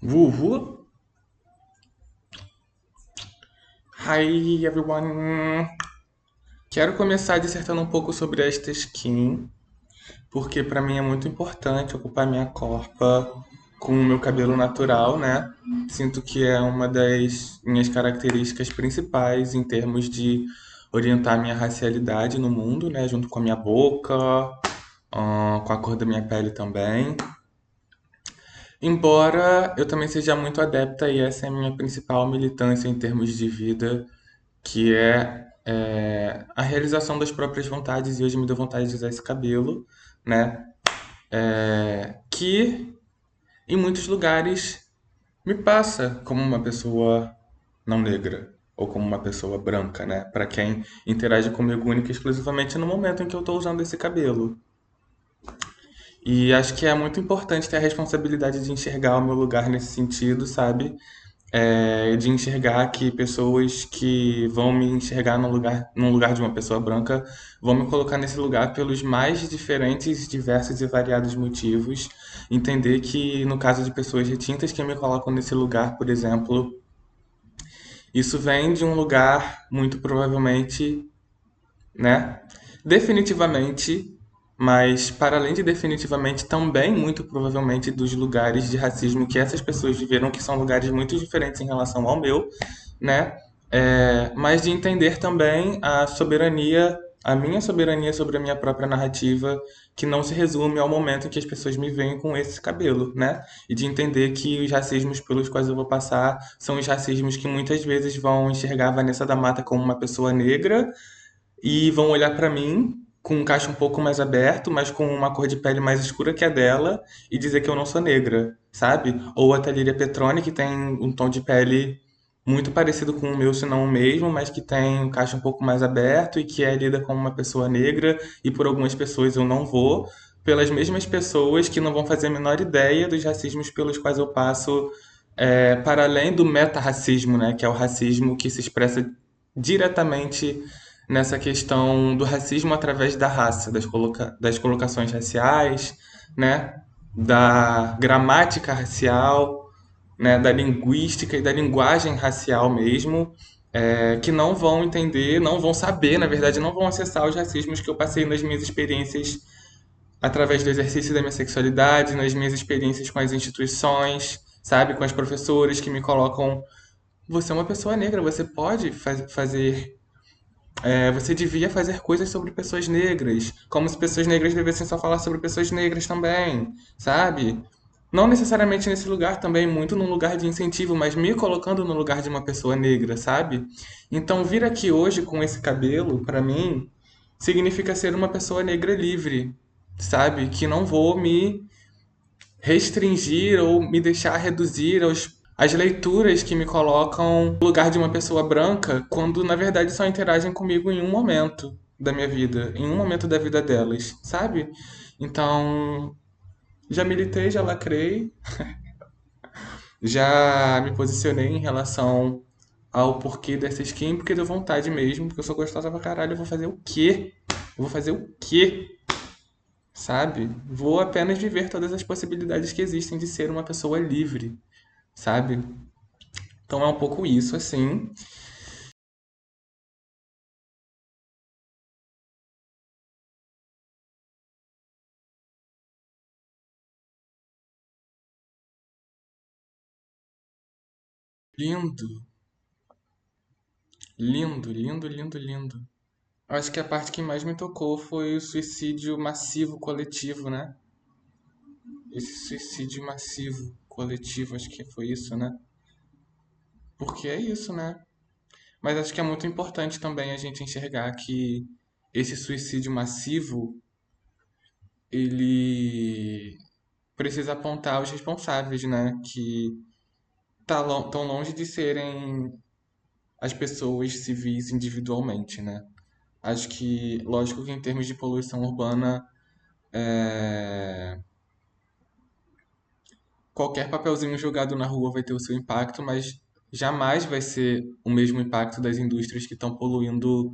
Vuvu. Hi everyone. Quero começar dissertando um pouco sobre esta skin, porque para mim é muito importante ocupar minha corpa com o meu cabelo natural, né? Sinto que é uma das minhas características principais em termos de orientar minha racialidade no mundo, né? Junto com a minha boca, com a cor da minha pele também. Embora eu também seja muito adepta, e essa é a minha principal militância em termos de vida, que é a realização das próprias vontades, e hoje me deu vontade de usar esse cabelo, né? Que em muitos lugares me passa como uma pessoa não negra ou como uma pessoa branca, né? Para quem interage comigo única e exclusivamente no momento em que eu estou usando esse cabelo. E acho que é muito importante ter a responsabilidade de enxergar o meu lugar nesse sentido, sabe? De enxergar que pessoas que vão me enxergar no lugar de uma pessoa branca vão me colocar nesse lugar pelos mais diferentes, diversos e variados motivos. Entender que, no caso de pessoas retintas que me colocam nesse lugar, por exemplo, isso vem de um lugar muito provavelmente, né? Definitivamente, mas para além de definitivamente, também muito provavelmente dos lugares de racismo que essas pessoas viveram, que são lugares muito diferentes em relação ao meu, né? Mas de entender também a soberania, a minha soberania sobre a minha própria narrativa, que não se resume ao momento em que as pessoas me veem com esse cabelo, né? E de entender que os racismos pelos quais eu vou passar são os racismos que muitas vezes vão enxergar a Vanessa da Mata como uma pessoa negra e vão olhar pra mim com um cacho um pouco mais aberto, mas com uma cor de pele mais escura que a dela, e dizer que eu não sou negra, sabe? Ou a Thalia Petroni, que tem um tom de pele muito parecido com o meu, se não o mesmo, mas que tem um cacho um pouco mais aberto e que é lida como uma pessoa negra, e por algumas pessoas eu não vou, pelas mesmas pessoas que não vão fazer a menor ideia dos racismos pelos quais eu passo, para além do meta-racismo, né? Que é o racismo que se expressa diretamente nessa questão do racismo através da raça, das colocações raciais, né? Da gramática racial, né? Da linguística e da linguagem racial mesmo, que não vão entender, não vão saber, na verdade, não vão acessar os racismos que eu passei nas minhas experiências através do exercício da minha sexualidade, nas minhas experiências com as instituições, sabe? Com as professoras que me colocam. Você é uma pessoa negra, você pode fazer você devia fazer coisas sobre pessoas negras, como se pessoas negras devessem só falar sobre pessoas negras também, sabe? Não necessariamente nesse lugar também, muito num lugar de incentivo, mas me colocando no lugar de uma pessoa negra, sabe? Então, vir aqui hoje com esse cabelo, pra mim, significa ser uma pessoa negra livre, sabe? Que não vou me restringir ou me deixar reduzir às leituras que me colocam no lugar de uma pessoa branca, quando na verdade só interagem comigo em um momento da minha vida, em um momento da vida delas, sabe? Então, já militei, já lacrei, já me posicionei em relação ao porquê dessa skin, porque deu vontade mesmo, porque eu sou gostosa pra caralho, eu vou fazer o quê? Eu vou fazer o quê? Sabe? Vou apenas viver todas as possibilidades que existem de ser uma pessoa livre, sabe? Então é um pouco isso, assim. Lindo, lindo, lindo, lindo, lindo. Acho que a parte que mais me tocou foi o suicídio massivo coletivo, né? Esse suicídio massivo coletivo, acho que foi isso, né? Porque é isso, né? Mas acho que é muito importante também a gente enxergar que esse suicídio massivo, ele precisa apontar os responsáveis, né? Que tão longe de serem as pessoas civis individualmente, né? Acho que, lógico que em termos de poluição urbana, qualquer papelzinho jogado na rua vai ter o seu impacto, mas jamais vai ser o mesmo impacto das indústrias que estão poluindo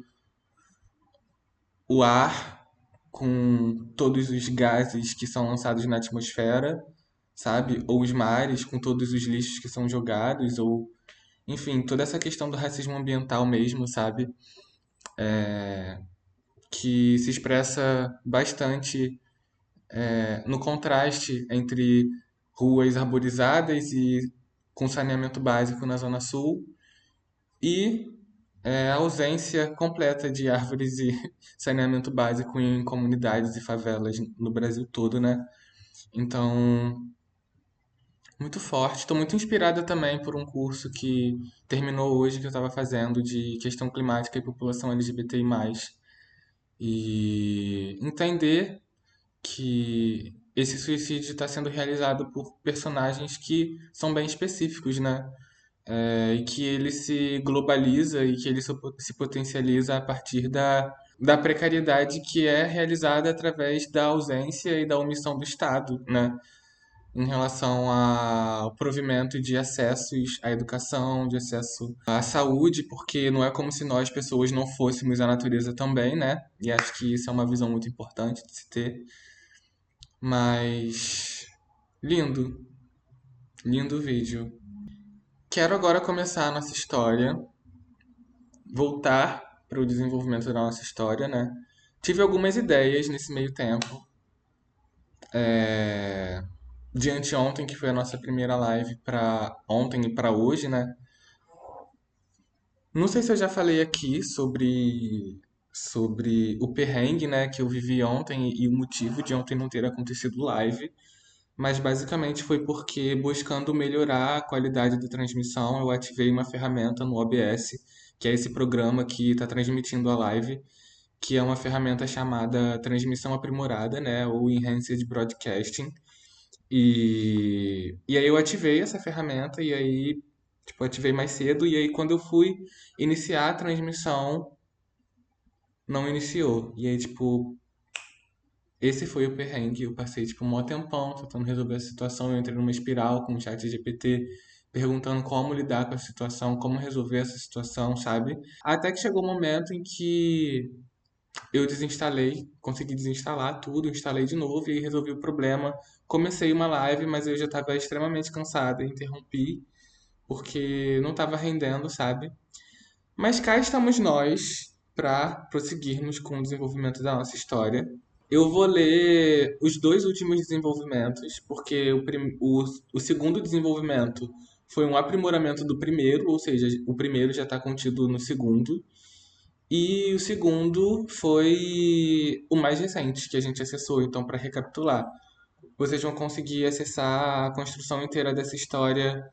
o ar com todos os gases que são lançados na atmosfera, sabe? Ou os mares com todos os lixos que são jogados, ou enfim, toda essa questão do racismo ambiental mesmo, sabe? Que se expressa bastante no contraste entre ruas arborizadas e com saneamento básico na Zona Sul e a ausência completa de árvores e saneamento básico em comunidades e favelas no Brasil todo, né? Então, muito forte. Estou muito inspirada também por um curso que terminou hoje, que eu estava fazendo, de questão climática e população LGBTI+. E entender que esse suicídio está sendo realizado por personagens que são bem específicos, né? E que ele se globaliza e que ele se potencializa a partir da precariedade que é realizada através da ausência e da omissão do Estado, né? Em relação ao provimento de acessos à educação, de acesso à saúde, porque não é como se nós, pessoas, não fôssemos a natureza também, né? E acho que isso é uma visão muito importante de se ter. Mas lindo, lindo vídeo. Quero agora começar a nossa história, voltar para o desenvolvimento da nossa história, né? Tive algumas ideias nesse meio tempo. De anteontem, que foi a nossa primeira live, para ontem e para hoje, né? Não sei se eu já falei aqui sobre o perrengue, né, que eu vivi ontem e o motivo de ontem não ter acontecido live. Mas basicamente foi porque, buscando melhorar a qualidade da transmissão, eu ativei uma ferramenta no OBS, que é esse programa que está transmitindo a live, que é uma ferramenta chamada Transmissão Aprimorada, né, ou Enhanced Broadcasting. E aí eu ativei essa ferramenta e aí, tipo, ativei mais cedo e aí quando eu fui iniciar a transmissão, não iniciou. E aí, tipo, esse foi o perrengue. Eu passei, tipo, um maior tempão tentando resolver a situação. Eu entrei numa espiral com o chat GPT, perguntando como lidar com a situação, como resolver essa situação, sabe? Até que chegou um momento em que eu desinstalei, consegui desinstalar tudo, instalei de novo e aí resolvi o problema. Comecei uma live, mas eu já estava extremamente cansada, interrompi, porque não estava rendendo, sabe? Mas cá estamos nós para prosseguirmos com o desenvolvimento da nossa história. Eu vou ler os dois últimos desenvolvimentos, porque o segundo desenvolvimento foi um aprimoramento do primeiro, ou seja, o primeiro já está contido no segundo. E o segundo foi o mais recente que a gente acessou. Então, para recapitular, vocês vão conseguir acessar a construção inteira dessa história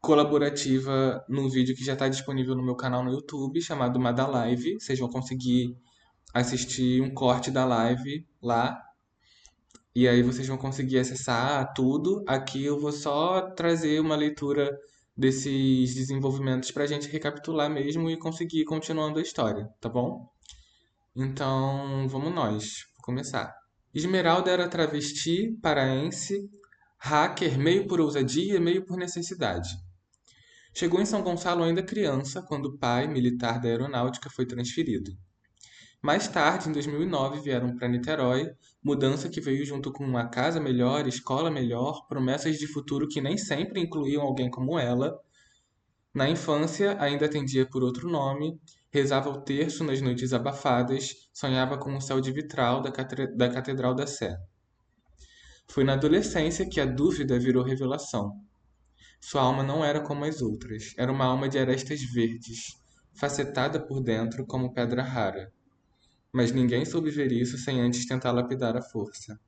colaborativa num vídeo que já está disponível no meu canal no YouTube, chamado Mada Live. Vocês vão conseguir assistir um corte da live lá. E aí vocês vão conseguir acessar tudo. Aqui eu vou só trazer uma leitura desses desenvolvimentos para a gente recapitular mesmo e conseguir ir continuando a história, tá bom? Então, vamos nós. Vou começar. Esmeralda era travesti, paraense, hacker meio por ousadia, meio por necessidade. Chegou em São Gonçalo ainda criança, quando o pai, militar da aeronáutica, foi transferido. Mais tarde, em 2009, vieram para Niterói, mudança que veio junto com uma casa melhor, escola melhor, promessas de futuro que nem sempre incluíam alguém como ela. Na infância, ainda atendia por outro nome, rezava o terço nas noites abafadas, sonhava com o céu de vitral da Catedral da Sé. Foi na adolescência que a dúvida virou revelação. Sua alma não era como as outras, era uma alma de arestas verdes, facetada por dentro como pedra rara. Mas ninguém soube ver isso sem antes tentar lapidar a força.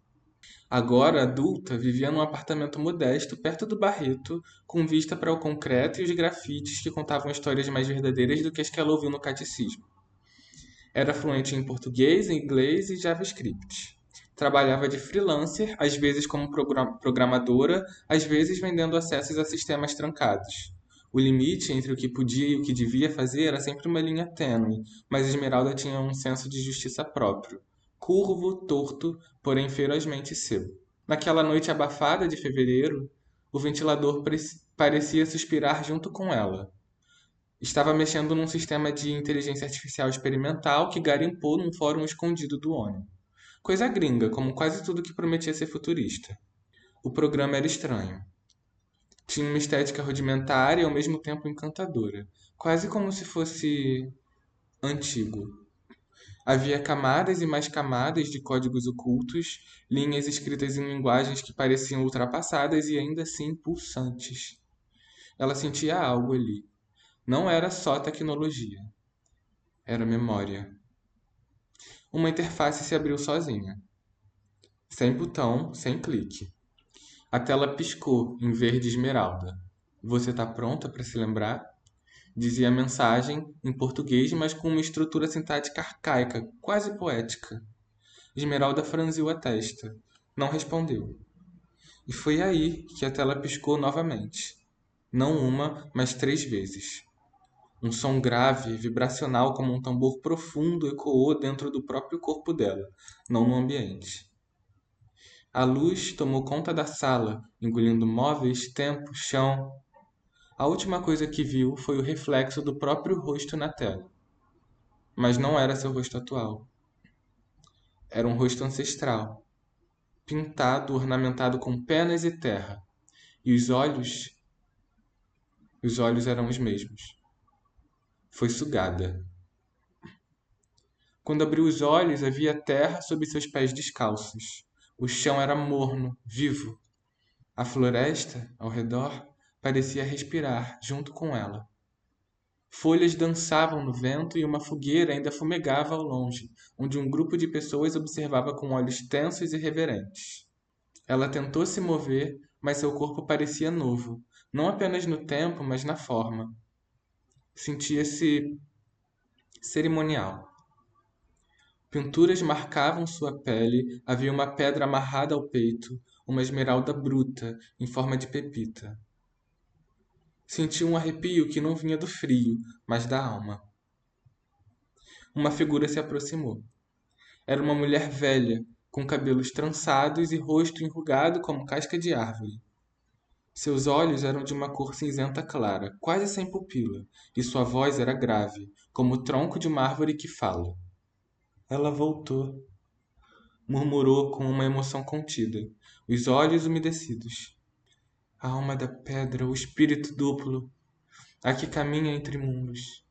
Agora, adulta, vivia num apartamento modesto perto do Barreto, com vista para o concreto e os grafites que contavam histórias mais verdadeiras do que as que ela ouviu no catecismo. Era fluente em português, inglês e JavaScript. Trabalhava de freelancer, às vezes como programadora, às vezes vendendo acessos a sistemas trancados. O limite entre o que podia e o que devia fazer era sempre uma linha tênue, mas Esmeralda tinha um senso de justiça próprio. Curvo, torto, porém ferozmente seu. Naquela noite abafada de fevereiro, o ventilador parecia suspirar junto com ela. Estava mexendo num sistema de inteligência artificial experimental que garimpou num fórum escondido do ONU. Coisa gringa, como quase tudo que prometia ser futurista. O programa era estranho. Tinha uma estética rudimentar e ao mesmo tempo encantadora, quase como se fosse antigo. Havia camadas e mais camadas de códigos ocultos, linhas escritas em linguagens que pareciam ultrapassadas e ainda assim pulsantes. Ela sentia algo ali. Não era só tecnologia, era memória. Uma interface se abriu sozinha, sem botão, sem clique. A tela piscou em verde esmeralda. Você está pronta para se lembrar? Dizia a mensagem, em português, mas com uma estrutura sintática arcaica, quase poética. Esmeralda franziu a testa. Não respondeu. E foi aí que a tela piscou novamente. Não uma, mas 3 vezes. Um som grave, vibracional como um tambor profundo ecoou dentro do próprio corpo dela, não no ambiente. A luz tomou conta da sala, engolindo móveis, tempo, chão. A última coisa que viu foi o reflexo do próprio rosto na tela. Mas não era seu rosto atual. Era um rosto ancestral, pintado, ornamentado com penas e terra. E os olhos eram os mesmos. Foi sugada. Quando abriu os olhos, havia terra sob seus pés descalços. O chão era morno, vivo. A floresta, ao redor, parecia respirar junto com ela. Folhas dançavam no vento e uma fogueira ainda fumegava ao longe, onde um grupo de pessoas observava com olhos tensos e reverentes. Ela tentou se mover, mas seu corpo parecia novo, não apenas no tempo, mas na forma. Sentia-se cerimonial. Pinturas marcavam sua pele, havia uma pedra amarrada ao peito, uma esmeralda bruta, em forma de pepita. Sentiu um arrepio que não vinha do frio, mas da alma. Uma figura se aproximou. Era uma mulher velha, com cabelos trançados e rosto enrugado como casca de árvore. Seus olhos eram de uma cor cinzenta clara, quase sem pupila, e sua voz era grave, como o tronco de uma árvore que fala. Ela voltou, murmurou com uma emoção contida, os olhos umedecidos. A alma da pedra, o espírito duplo, a que caminha entre mundos.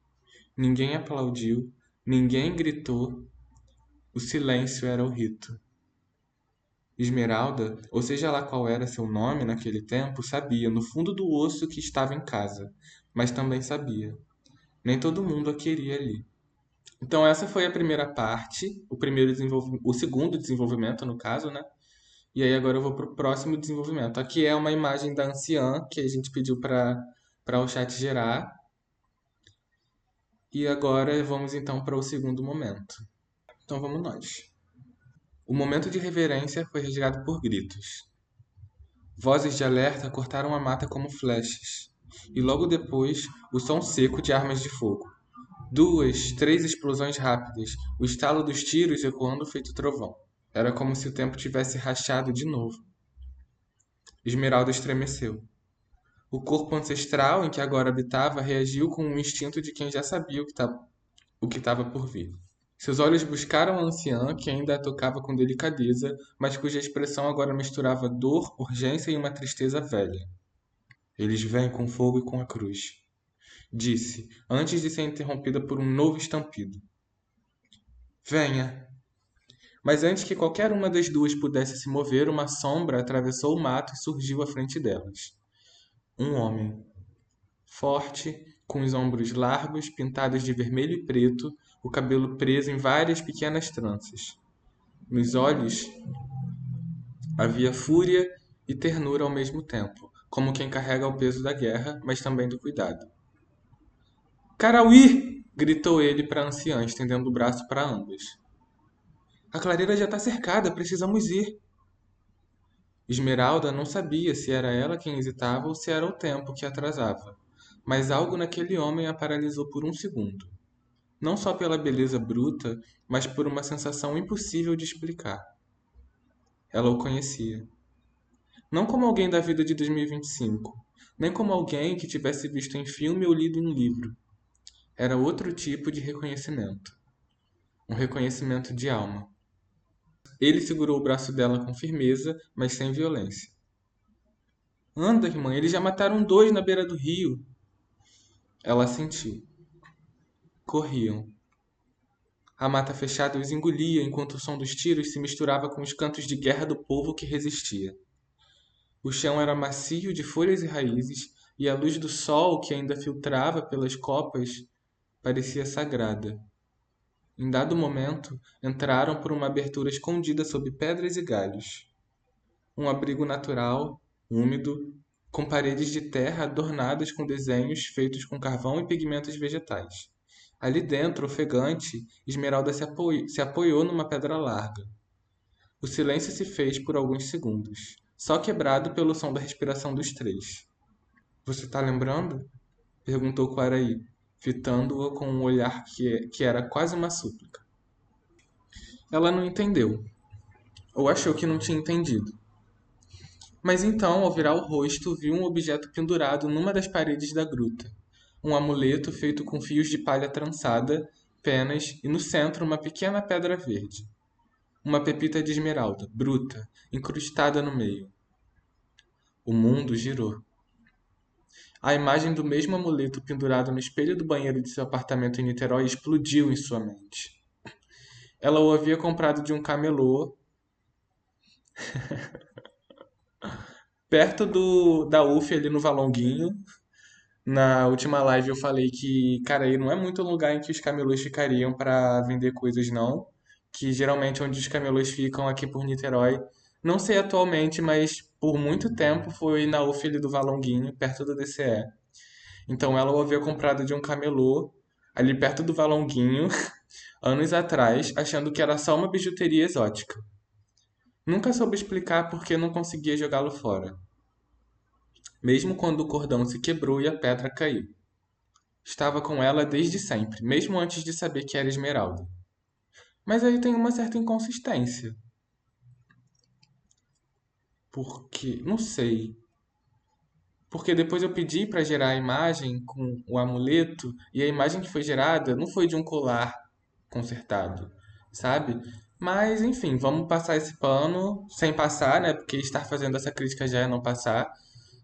Ninguém aplaudiu, ninguém gritou. O silêncio era o rito. Esmeralda, ou seja lá qual era seu nome naquele tempo, sabia, no fundo do osso, que estava em casa, mas também sabia. Nem todo mundo a queria ali. Então essa foi a primeira parte, o segundo desenvolvimento, no caso, né? E aí agora eu vou pro próximo desenvolvimento. Aqui é uma imagem da anciã que a gente pediu para o chat gerar. E agora vamos então para o segundo momento. Então vamos nós. O momento de reverência foi rasgado por gritos. Vozes de alerta cortaram a mata como flechas. E logo depois, o som seco de armas de fogo. 2, 3 explosões rápidas, o estalo dos tiros ecoando feito trovão. Era como se o tempo tivesse rachado de novo. Esmeralda estremeceu. O corpo ancestral em que agora habitava reagiu com o instinto de quem já sabia o que estava por vir. Seus olhos buscaram a anciã, que ainda a tocava com delicadeza, mas cuja expressão agora misturava dor, urgência e uma tristeza velha. Eles vêm com fogo e com a cruz, disse, antes de ser interrompida por um novo estampido. Venha! Mas antes que qualquer uma das duas pudesse se mover, uma sombra atravessou o mato e surgiu à frente delas. Um homem. Forte, com os ombros largos, pintados de vermelho e preto, o cabelo preso em várias pequenas tranças. Nos olhos havia fúria e ternura ao mesmo tempo, como quem carrega o peso da guerra, mas também do cuidado. Carauí! Gritou ele para a anciã, estendendo o braço para ambas. A clareira já está cercada, precisamos ir. Esmeralda não sabia se era ela quem hesitava ou se era o tempo que atrasava, mas algo naquele homem a paralisou por um segundo. Não só pela beleza bruta, mas por uma sensação impossível de explicar. Ela o conhecia. Não como alguém da vida de 2025, nem como alguém que tivesse visto em filme ou lido em livro. Era outro tipo de reconhecimento. Um reconhecimento de alma. Ele segurou o braço dela com firmeza, mas sem violência. Anda, irmã, eles já mataram dois na beira do rio. Ela sentiu. Corriam. A mata fechada os engolia enquanto o som dos tiros se misturava com os cantos de guerra do povo que resistia. O chão era macio de folhas e raízes, e a luz do sol que ainda filtrava pelas copas parecia sagrada. Em dado momento, entraram por uma abertura escondida sob pedras e galhos. Um abrigo natural, úmido, com paredes de terra adornadas com desenhos feitos com carvão e pigmentos vegetais. Ali dentro, ofegante, Esmeralda se apoiou numa pedra larga. O silêncio se fez por alguns segundos, só quebrado pelo som da respiração dos três. Você tá lembrando? Perguntou Quaraí, fitando-a com um olhar que era quase uma súplica. Ela não entendeu, ou achou que não tinha entendido. Mas então, ao virar o rosto, viu um objeto pendurado numa das paredes da gruta. Um amuleto feito com fios de palha trançada, penas e no centro uma pequena pedra verde. Uma pepita de esmeralda, bruta, incrustada no meio. O mundo girou. A imagem do mesmo amuleto pendurado no espelho do banheiro de seu apartamento em Niterói explodiu em sua mente. Ela o havia comprado de um camelô perto da UF ali no Valonguinho. Na última live eu falei que, cara, aí não é muito lugar em que os camelôs ficariam para vender coisas, não. Que geralmente onde os camelôs ficam aqui por Niterói. Não sei atualmente, mas por muito tempo foi na UF ali do Valonguinho, perto do DCE. Então ela o havia comprado de um camelô ali perto do Valonguinho, anos atrás, achando que era só uma bijuteria exótica. Nunca soube explicar por que não conseguia jogá-lo fora, mesmo quando o cordão se quebrou e a pedra caiu. Estava com ela desde sempre, mesmo antes de saber que era esmeralda. Mas aí tem uma certa inconsistência. Porque, não sei. Porque depois eu pedi para gerar a imagem com o amuleto e a imagem que foi gerada não foi de um colar consertado, sabe? Mas enfim, vamos passar esse pano sem passar, né? Porque estar fazendo essa crítica já é não passar.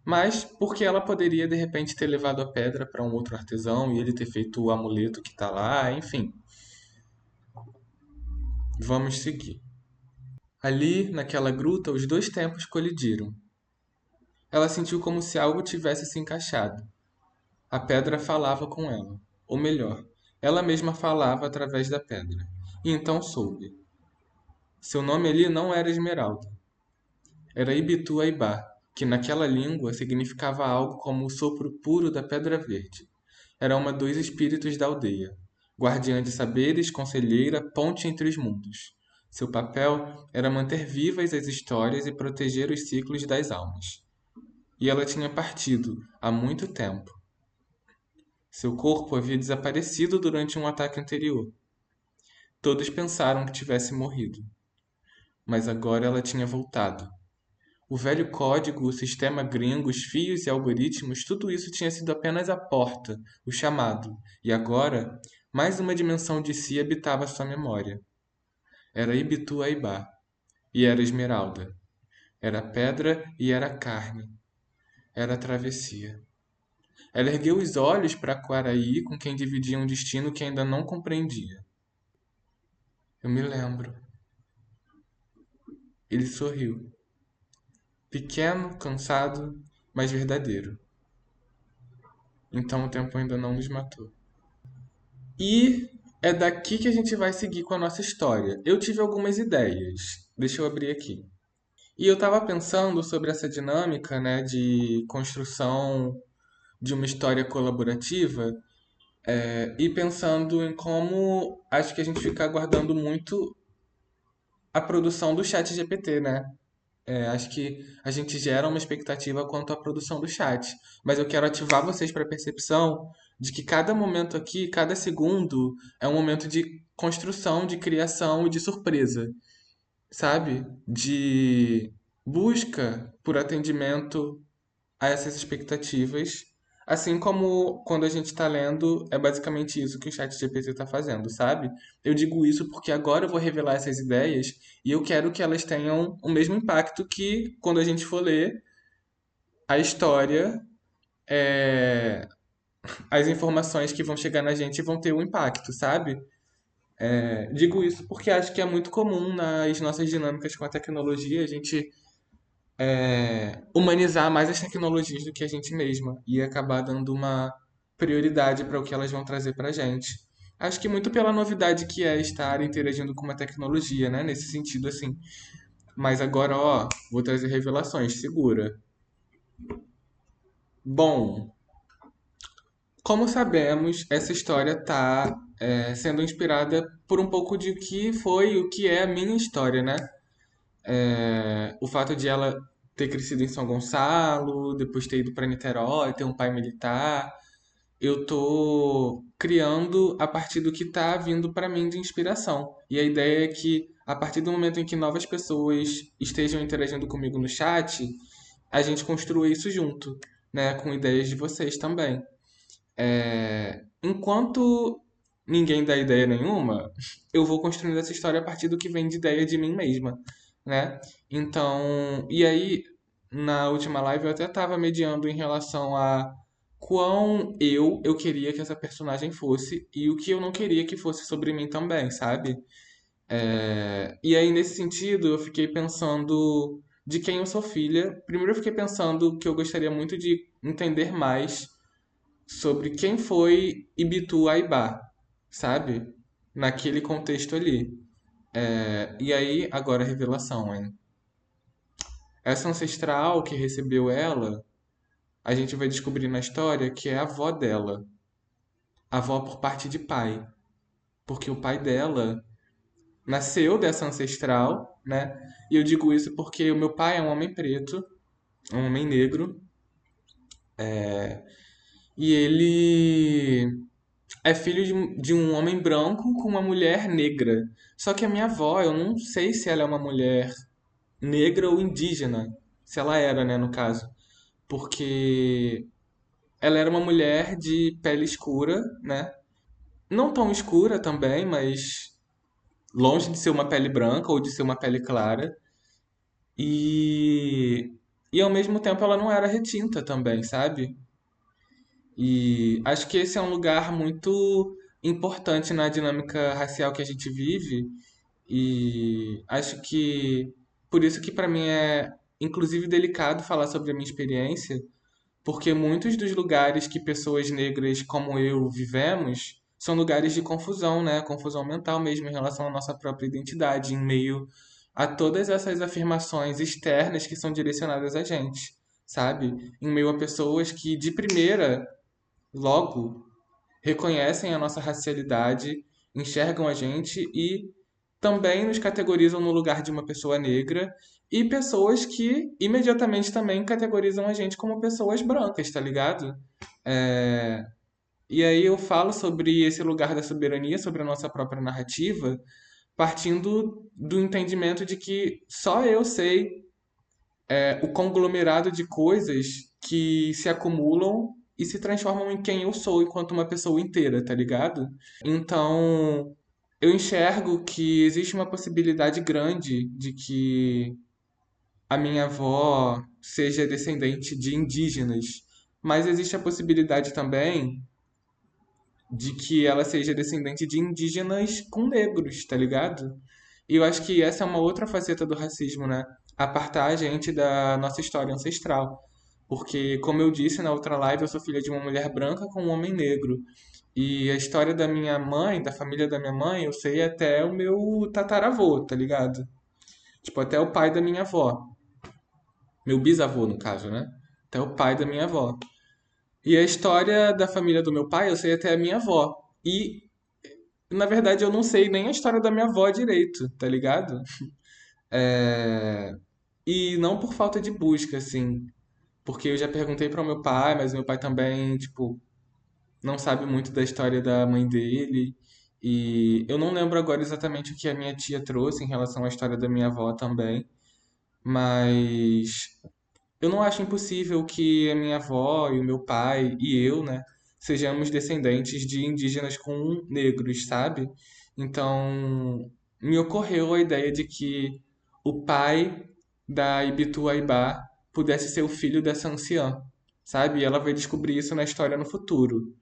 Mas porque ela poderia de repente ter levado a pedra para um outro artesão e ele ter feito o amuleto que tá lá, enfim. Vamos seguir. Ali, naquela gruta, os dois tempos colidiram. Ela sentiu como se algo tivesse se encaixado. A pedra falava com ela. Ou melhor, ela mesma falava através da pedra. E então soube. Seu nome ali não era Esmeralda. Era Ibitu Aibá, que naquela língua significava algo como o sopro puro da pedra verde. Era uma dos espíritos da aldeia, guardiã de saberes, conselheira, ponte entre os mundos. Seu papel era manter vivas as histórias e proteger os ciclos das almas. E ela tinha partido há muito tempo. Seu corpo havia desaparecido durante um ataque anterior. Todos pensaram que tivesse morrido. Mas agora ela tinha voltado. O velho código, o sistema gringo, os fios e algoritmos, tudo isso tinha sido apenas a porta, o chamado. E agora, mais uma dimensão de si habitava sua memória. Era Ibitu Aibá. E era Esmeralda. Era pedra e era carne. Era a travessia. Ela ergueu os olhos para Quaraí, com quem dividia um destino que ainda não compreendia. Eu me lembro. Ele sorriu. Pequeno, cansado, mas verdadeiro. Então o tempo ainda não nos matou. E é daqui que a gente vai seguir com a nossa história. Eu tive algumas ideias. Deixa eu abrir aqui. E eu estava pensando sobre essa dinâmica, né, de construção de uma história colaborativa, e pensando em como acho que a gente fica aguardando muito a produção do chat GPT, né? Acho que a gente gera uma expectativa quanto à produção do chat, mas eu quero ativar vocês para a percepção de que cada momento aqui, cada segundo, é um momento de construção, de criação e de surpresa, sabe? De busca por atendimento a essas expectativas. Assim como quando a gente está lendo, é basicamente isso que o chat GPT está fazendo, sabe? Eu digo isso porque agora eu vou revelar essas ideias e eu quero que elas tenham o mesmo impacto que quando a gente for ler a história, é, as informações que vão chegar na gente vão ter um impacto, sabe? Digo isso porque acho que é muito comum nas nossas dinâmicas com a tecnologia a gente humanizar mais as tecnologias do que a gente mesma e acabar dando uma prioridade para o que elas vão trazer para a gente. Acho que muito pela novidade que é estar interagindo com uma tecnologia, né? Nesse sentido, assim. Mas agora, ó, vou trazer revelações, segura. Bom, como sabemos, essa história está sendo inspirada por um pouco de que foi o que é a minha história, né? O fato de ela ter crescido em São Gonçalo, depois ter ido para Niterói, ter um pai militar, eu tô criando a partir do que tá vindo para mim de inspiração. E a ideia é que a partir do momento em que novas pessoas estejam interagindo comigo no chat, a gente construa isso junto, né, com ideias de vocês também. Enquanto ninguém dá ideia nenhuma, eu vou construindo essa história a partir do que vem de ideia de mim mesma, né? Então, e aí, na última live eu até estava mediando em relação a quão eu queria que essa personagem fosse e o que eu não queria que fosse sobre mim também, sabe? E aí, nesse sentido, eu fiquei pensando de quem eu sou filha. Primeiro, eu fiquei pensando que eu gostaria muito de entender mais sobre quem foi Ibitu Aibá, sabe? Naquele contexto ali. E aí, agora a revelação, hein? Essa ancestral que recebeu ela, a gente vai descobrir na história que é a avó dela. Avó por parte de pai. Porque o pai dela nasceu dessa ancestral, né? E eu digo isso porque o meu pai é um homem preto, um homem negro, e ele é filho de um homem branco com uma mulher negra. Só que a minha avó, eu não sei se ela é uma mulher negra ou indígena. Se ela era, né, no caso. Porque ela era uma mulher de pele escura, né? Não tão escura também, mas longe de ser uma pele branca ou de ser uma pele clara. E, e ao mesmo tempo ela não era retinta também, sabe? E acho que esse é um lugar muito importante na dinâmica racial que a gente vive. E acho que por isso que para mim é inclusive delicado falar sobre a minha experiência, porque muitos dos lugares que pessoas negras como eu vivemos são lugares de confusão, né? Confusão mental mesmo em relação à nossa própria identidade, em meio a todas essas afirmações externas que são direcionadas a gente, sabe? Em meio a pessoas que de primeira, logo, reconhecem a nossa racialidade, enxergam a gente e também nos categorizam no lugar de uma pessoa negra e pessoas que imediatamente também categorizam a gente como pessoas brancas, tá ligado? E aí eu falo sobre esse lugar da soberania, sobre a nossa própria narrativa, partindo do entendimento de que só eu sei o conglomerado de coisas que se acumulam e se transformam em quem eu sou enquanto uma pessoa inteira, tá ligado? Então, eu enxergo que existe uma possibilidade grande de que a minha avó seja descendente de indígenas, mas existe a possibilidade também de que ela seja descendente de indígenas com negros, tá ligado? E eu acho que essa é uma outra faceta do racismo, né? Apartar a gente da nossa história ancestral. Porque, como eu disse na outra live, eu sou filha de uma mulher branca com um homem negro. E a história da minha mãe, da família da minha mãe, eu sei até o meu tataravô, tá ligado? Tipo, até o pai da minha avó. Meu bisavô, no caso, né? Até o pai da minha avó. E a história da família do meu pai, eu sei até a minha avó. E, na verdade, eu não sei nem a história da minha avó direito, tá ligado? E não por falta de busca, assim. Porque eu já perguntei para o meu pai, mas meu pai também, tipo, não sabe muito da história da mãe dele. E eu não lembro agora exatamente o que a minha tia trouxe em relação à história da minha avó também. Mas eu não acho impossível que a minha avó e o meu pai e eu, né, sejamos descendentes de indígenas com negros, sabe? Então, me ocorreu a ideia de que o pai da Ibituaibá pudesse ser o filho dessa anciã, sabe? E ela vai descobrir isso na história no futuro.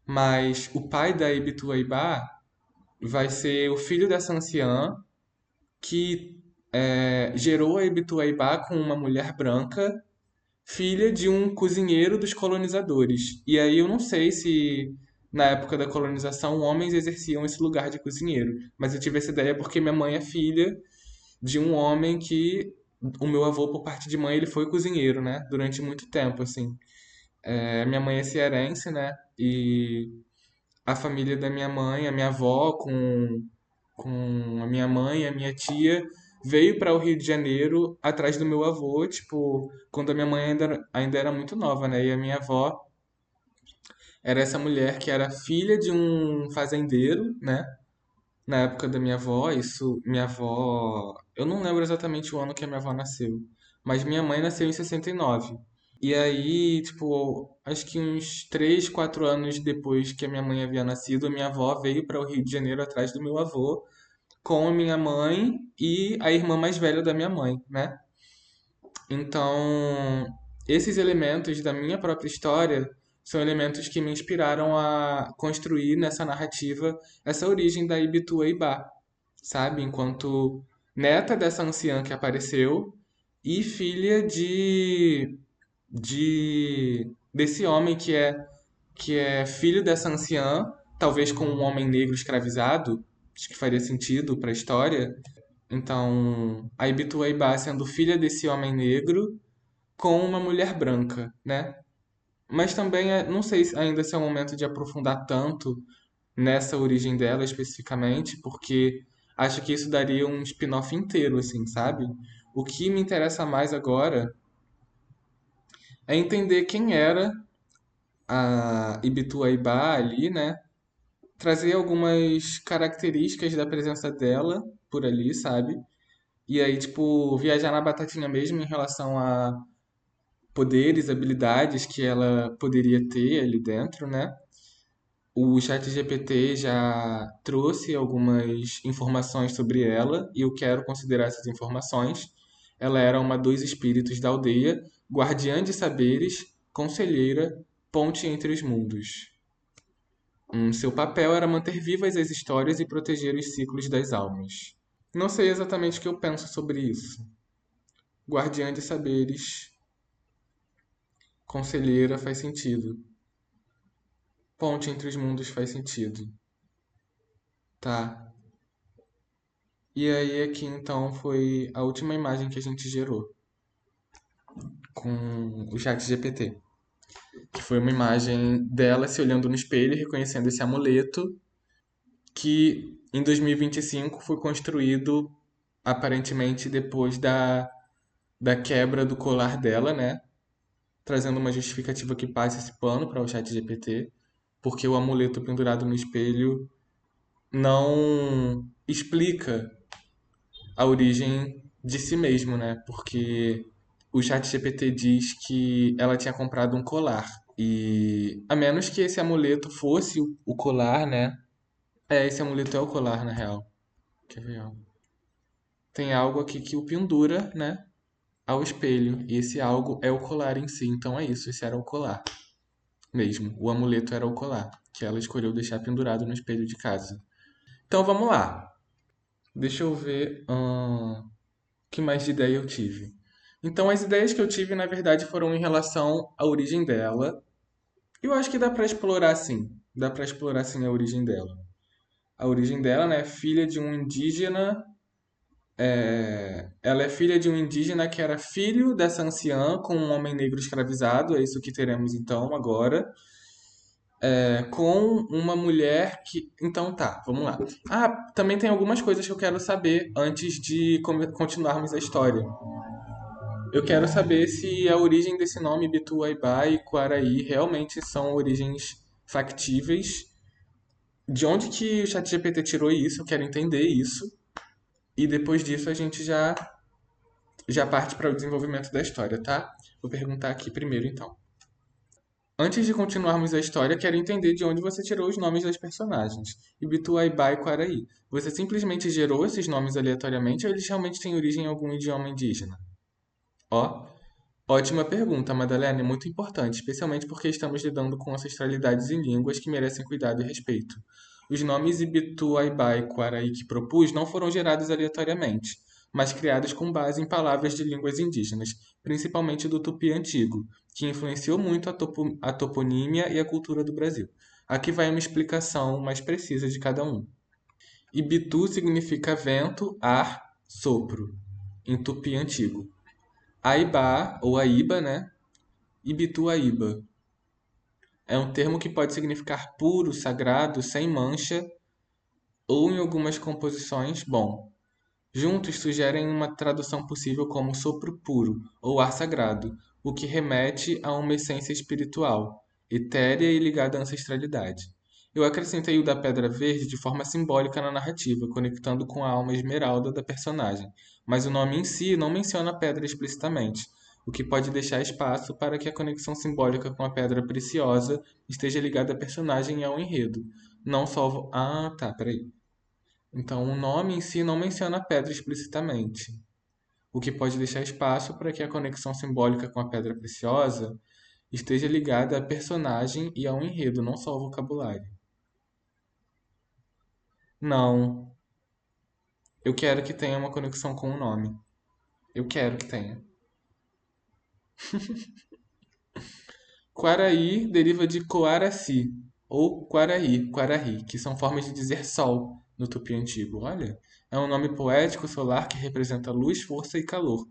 Mas o pai da Ibituaibá vai ser o filho dessa anciã que gerou a Ibituaibá com uma mulher branca, filha de um cozinheiro dos colonizadores. E aí eu não sei se na época da colonização homens exerciam esse lugar de cozinheiro, mas eu tive essa ideia porque minha mãe é filha de um homem que o meu avô por parte de mãe ele foi cozinheiro, né? Durante muito tempo, assim. Minha mãe é cearense, né? E a família da minha mãe, a minha avó com a minha mãe e a minha tia veio para o Rio de Janeiro atrás do meu avô, tipo, quando a minha mãe ainda era muito nova, né? E a minha avó era essa mulher que era filha de um fazendeiro, né? Na época da minha avó, isso, minha avó, eu não lembro exatamente o ano que a minha avó nasceu, mas minha mãe nasceu em 69. E aí, tipo, acho que uns 3, 4 anos depois que a minha mãe havia nascido, a minha avó veio para o Rio de Janeiro atrás do meu avô com a minha mãe e a irmã mais velha da minha mãe, né? Então, esses elementos da minha própria história são elementos que me inspiraram a construir nessa narrativa essa origem da Ibituaibá, sabe? Enquanto neta dessa anciã que apareceu e filha de desse homem que é filho dessa anciã, talvez com um homem negro escravizado, acho que faria sentido para a história. Então, a Ibituaibá sendo filha desse homem negro com uma mulher branca, né? Mas também não sei ainda se é o momento de aprofundar tanto nessa origem dela especificamente, porque acho que isso daria um spin-off inteiro, assim, sabe? O que me interessa mais agora é entender quem era a Ibituaibá ali, né? Trazer algumas características da presença dela por ali, sabe? E aí, tipo, viajar na batatinha mesmo em relação a poderes, habilidades que ela poderia ter ali dentro, né? O ChatGPT já trouxe algumas informações sobre ela e eu quero considerar essas informações. Ela era uma dos espíritos da aldeia, guardiã de saberes, conselheira, ponte entre os mundos. Seu papel era manter vivas as histórias e proteger os ciclos das almas. Não sei exatamente o que eu penso sobre isso. Guardiã de saberes, conselheira faz sentido. Ponte entre os mundos faz sentido. Tá. E aí aqui então foi a última imagem que a gente gerou com o chat GPT. Que foi uma imagem dela se olhando no espelho e reconhecendo esse amuleto que em 2025 foi construído aparentemente depois da quebra do colar dela, né? Trazendo uma justificativa que passa esse pano para o chat GPT, porque o amuleto pendurado no espelho não explica a origem de si mesmo, né? Porque o ChatGPT diz que ela tinha comprado um colar. E a menos que esse amuleto fosse o colar, né? Esse amuleto é o colar, na real. Quer ver? Ó? Tem algo aqui que o pendura, né? Ao espelho. E esse algo é o colar em si. Então é isso, esse era o colar mesmo. O amuleto era o colar, que ela escolheu deixar pendurado no espelho de casa. Então vamos lá. Deixa eu ver. Que mais de ideia eu tive? Então, as ideias que eu tive, na verdade, foram em relação à origem dela. Eu acho que dá pra explorar sim. Dá pra explorar sim a origem dela. A origem dela, né, é filha de um indígena. Ela é filha de um indígena que era filho dessa anciã com um homem negro escravizado. É isso que teremos então agora. Com uma mulher que. Então tá, vamos lá. Ah, também tem algumas coisas que eu quero saber antes de continuarmos a história. Eu quero saber se a origem desse nome Bituaibá e Quaraí realmente são origens factíveis. De onde que o ChatGPT tirou isso? Eu quero entender isso. E depois disso a gente já parte para o desenvolvimento da história, tá? Vou perguntar aqui primeiro então. Antes de continuarmos a história, quero entender de onde você tirou os nomes das personagens. Ibituaibá e Quaraí. Você simplesmente gerou esses nomes aleatoriamente ou eles realmente têm origem em algum idioma indígena? Ó, ótima pergunta, Madalena, é muito importante, especialmente porque estamos lidando com ancestralidades e línguas que merecem cuidado e respeito. Os nomes Ibitu, Aibá e Quaraí que propus não foram gerados aleatoriamente, mas criados com base em palavras de línguas indígenas, principalmente do tupi antigo, que influenciou muito a toponímia e a cultura do Brasil. Aqui vai uma explicação mais precisa de cada um. Ibitu significa vento, ar, sopro, em tupi antigo. Aibá, ou Aíba, né? Ibituaíba. É um termo que pode significar puro, sagrado, sem mancha, ou em algumas composições, bom. Juntos sugerem uma tradução possível como sopro puro ou ar sagrado, o que remete a uma essência espiritual, etérea e ligada à ancestralidade. Eu acrescentei o da Pedra Verde de forma simbólica na narrativa, conectando com a alma esmeralda da personagem, mas o nome em si não menciona a pedra explicitamente, o que pode deixar espaço para que a conexão simbólica com a pedra preciosa esteja ligada à personagem e ao enredo. Não só. Ah, tá, peraí. Então, o nome em si não menciona a pedra explicitamente, o que pode deixar espaço para que a conexão simbólica com a pedra preciosa esteja ligada à personagem e ao enredo, não só ao vocabulário. Não, eu quero que tenha uma conexão com o nome. Eu quero que tenha. Quaraí deriva de Coaraci ou Quaraí, Quaraí, que são formas de dizer sol no tupi antigo. Olha, é um nome poético solar que representa luz, força e calor,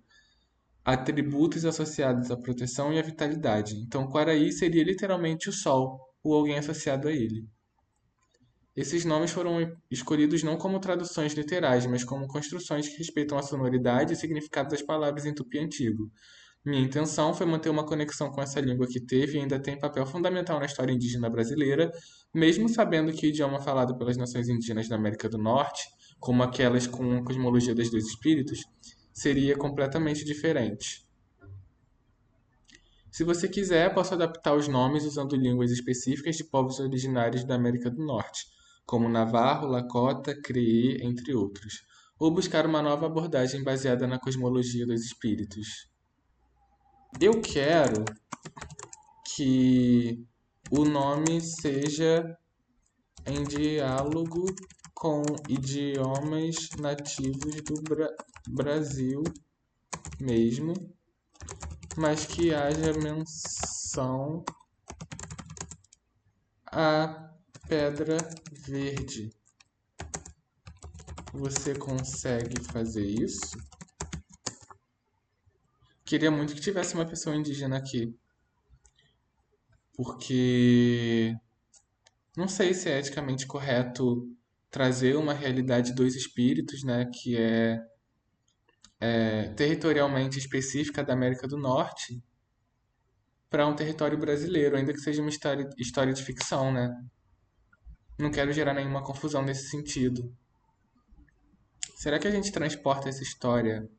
atributos associados à proteção e à vitalidade. Então, Quaraí seria literalmente o sol, ou alguém associado a ele. Esses nomes foram escolhidos não como traduções literais, mas como construções que respeitam a sonoridade e significado das palavras em tupi antigo. Minha intenção foi manter uma conexão com essa língua que teve e ainda tem papel fundamental na história indígena brasileira, mesmo sabendo que o idioma falado pelas nações indígenas da América do Norte, como aquelas com a cosmologia dos dois espíritos, seria completamente diferente. Se você quiser, posso adaptar os nomes usando línguas específicas de povos originários da América do Norte, como Navarro, Lakota, Cree, entre outros, ou buscar uma nova abordagem baseada na cosmologia dos espíritos. Eu quero que o nome seja em diálogo com idiomas nativos do Brasil mesmo, mas que haja menção a Pedra Verde. Você consegue fazer isso? Queria muito que tivesse uma pessoa indígena aqui, porque não sei se é eticamente correto trazer uma realidade dos espíritos, né, que é territorialmente específica da América do Norte, para um território brasileiro, ainda que seja uma história de ficção, né? Não quero gerar nenhuma confusão nesse sentido. Será que a gente transporta essa história?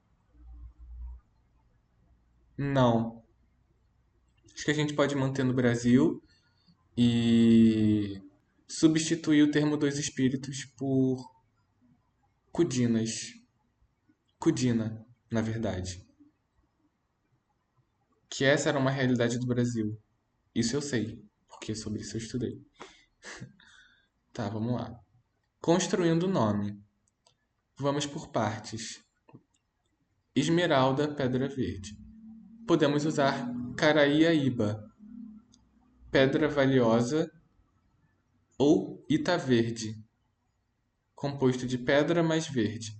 Não. Acho que a gente pode manter no Brasil e substituir o termo dos espíritos por Cudinas. Cudina, na verdade. Que essa era uma realidade do Brasil. Isso eu sei, porque sobre isso eu estudei. Tá, vamos lá. Construindo o nome. Vamos por partes. Esmeralda, Pedra Verde. Podemos usar Caraíaíba, Pedra Valiosa ou Ita Verde, composto de pedra mais verde.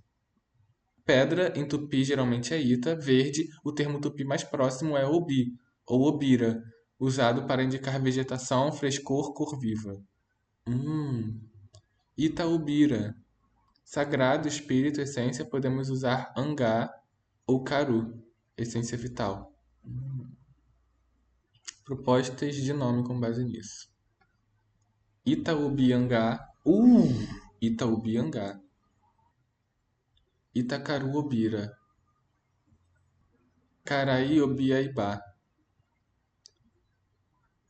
Pedra, em tupi, geralmente é Ita. Verde, o termo tupi mais próximo é Obi, ou Obira, usado para indicar vegetação, frescor, cor viva. Itaubira. Sagrado, espírito, essência, podemos usar Angá ou Caru, essência vital. Propostas de nome com base nisso. Itaúbiangá. Itaúbiangá. Itacaruobira. Caraíobiaibá.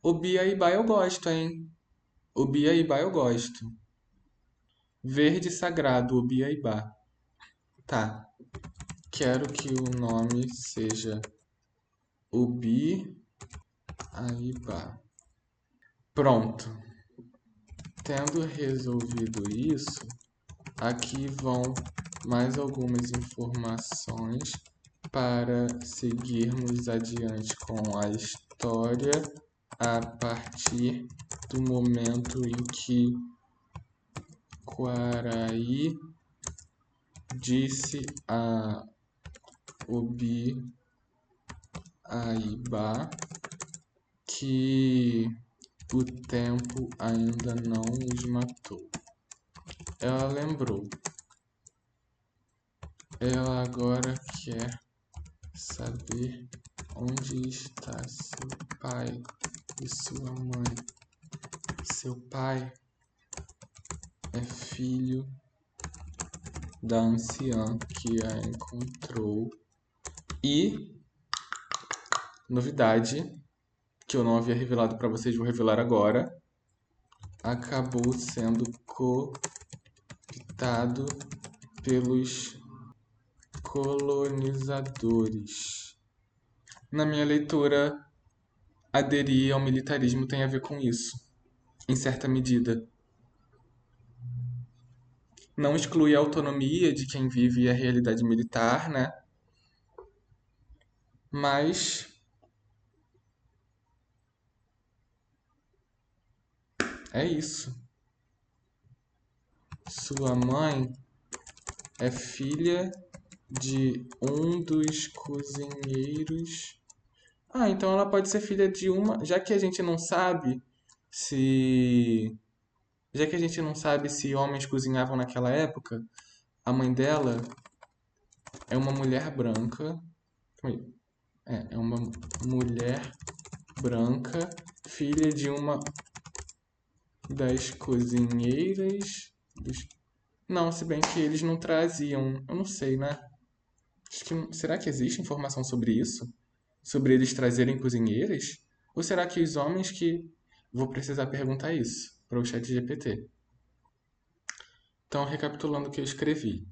Obiaibá eu gosto, hein? Obiaibá eu gosto. Verde sagrado, Obiaibá. Tá. Quero que o nome seja Ubi-Aibá. Pronto. Tendo resolvido isso, aqui vão mais algumas informações para seguirmos adiante com a história a partir do momento em que Quaraí disse a Ubi-Aibá que o tempo ainda não os matou. Ela lembrou. Ela agora quer saber onde está seu pai e sua mãe. Seu pai é filho da anciã que a encontrou. E, novidade, que eu não havia revelado para vocês, vou revelar agora, acabou sendo cooptado pelos colonizadores. Na minha leitura, aderir ao militarismo tem a ver com isso, em certa medida. Não exclui a autonomia de quem vive a realidade militar, né? Mas é isso. Sua mãe é filha de um dos cozinheiros. Ah, então ela pode ser filha de uma. Já que a gente não sabe se. Já que a gente não sabe se homens cozinhavam naquela época, a mãe dela é uma mulher branca. É uma mulher branca, filha de uma das cozinheiras. Não, se bem que eles não traziam. Eu não sei, né? Será que existe informação sobre isso? Sobre eles trazerem cozinheiras? Ou será que os homens que. Vou precisar perguntar isso para o chat GPT. Então, recapitulando o que eu escrevi.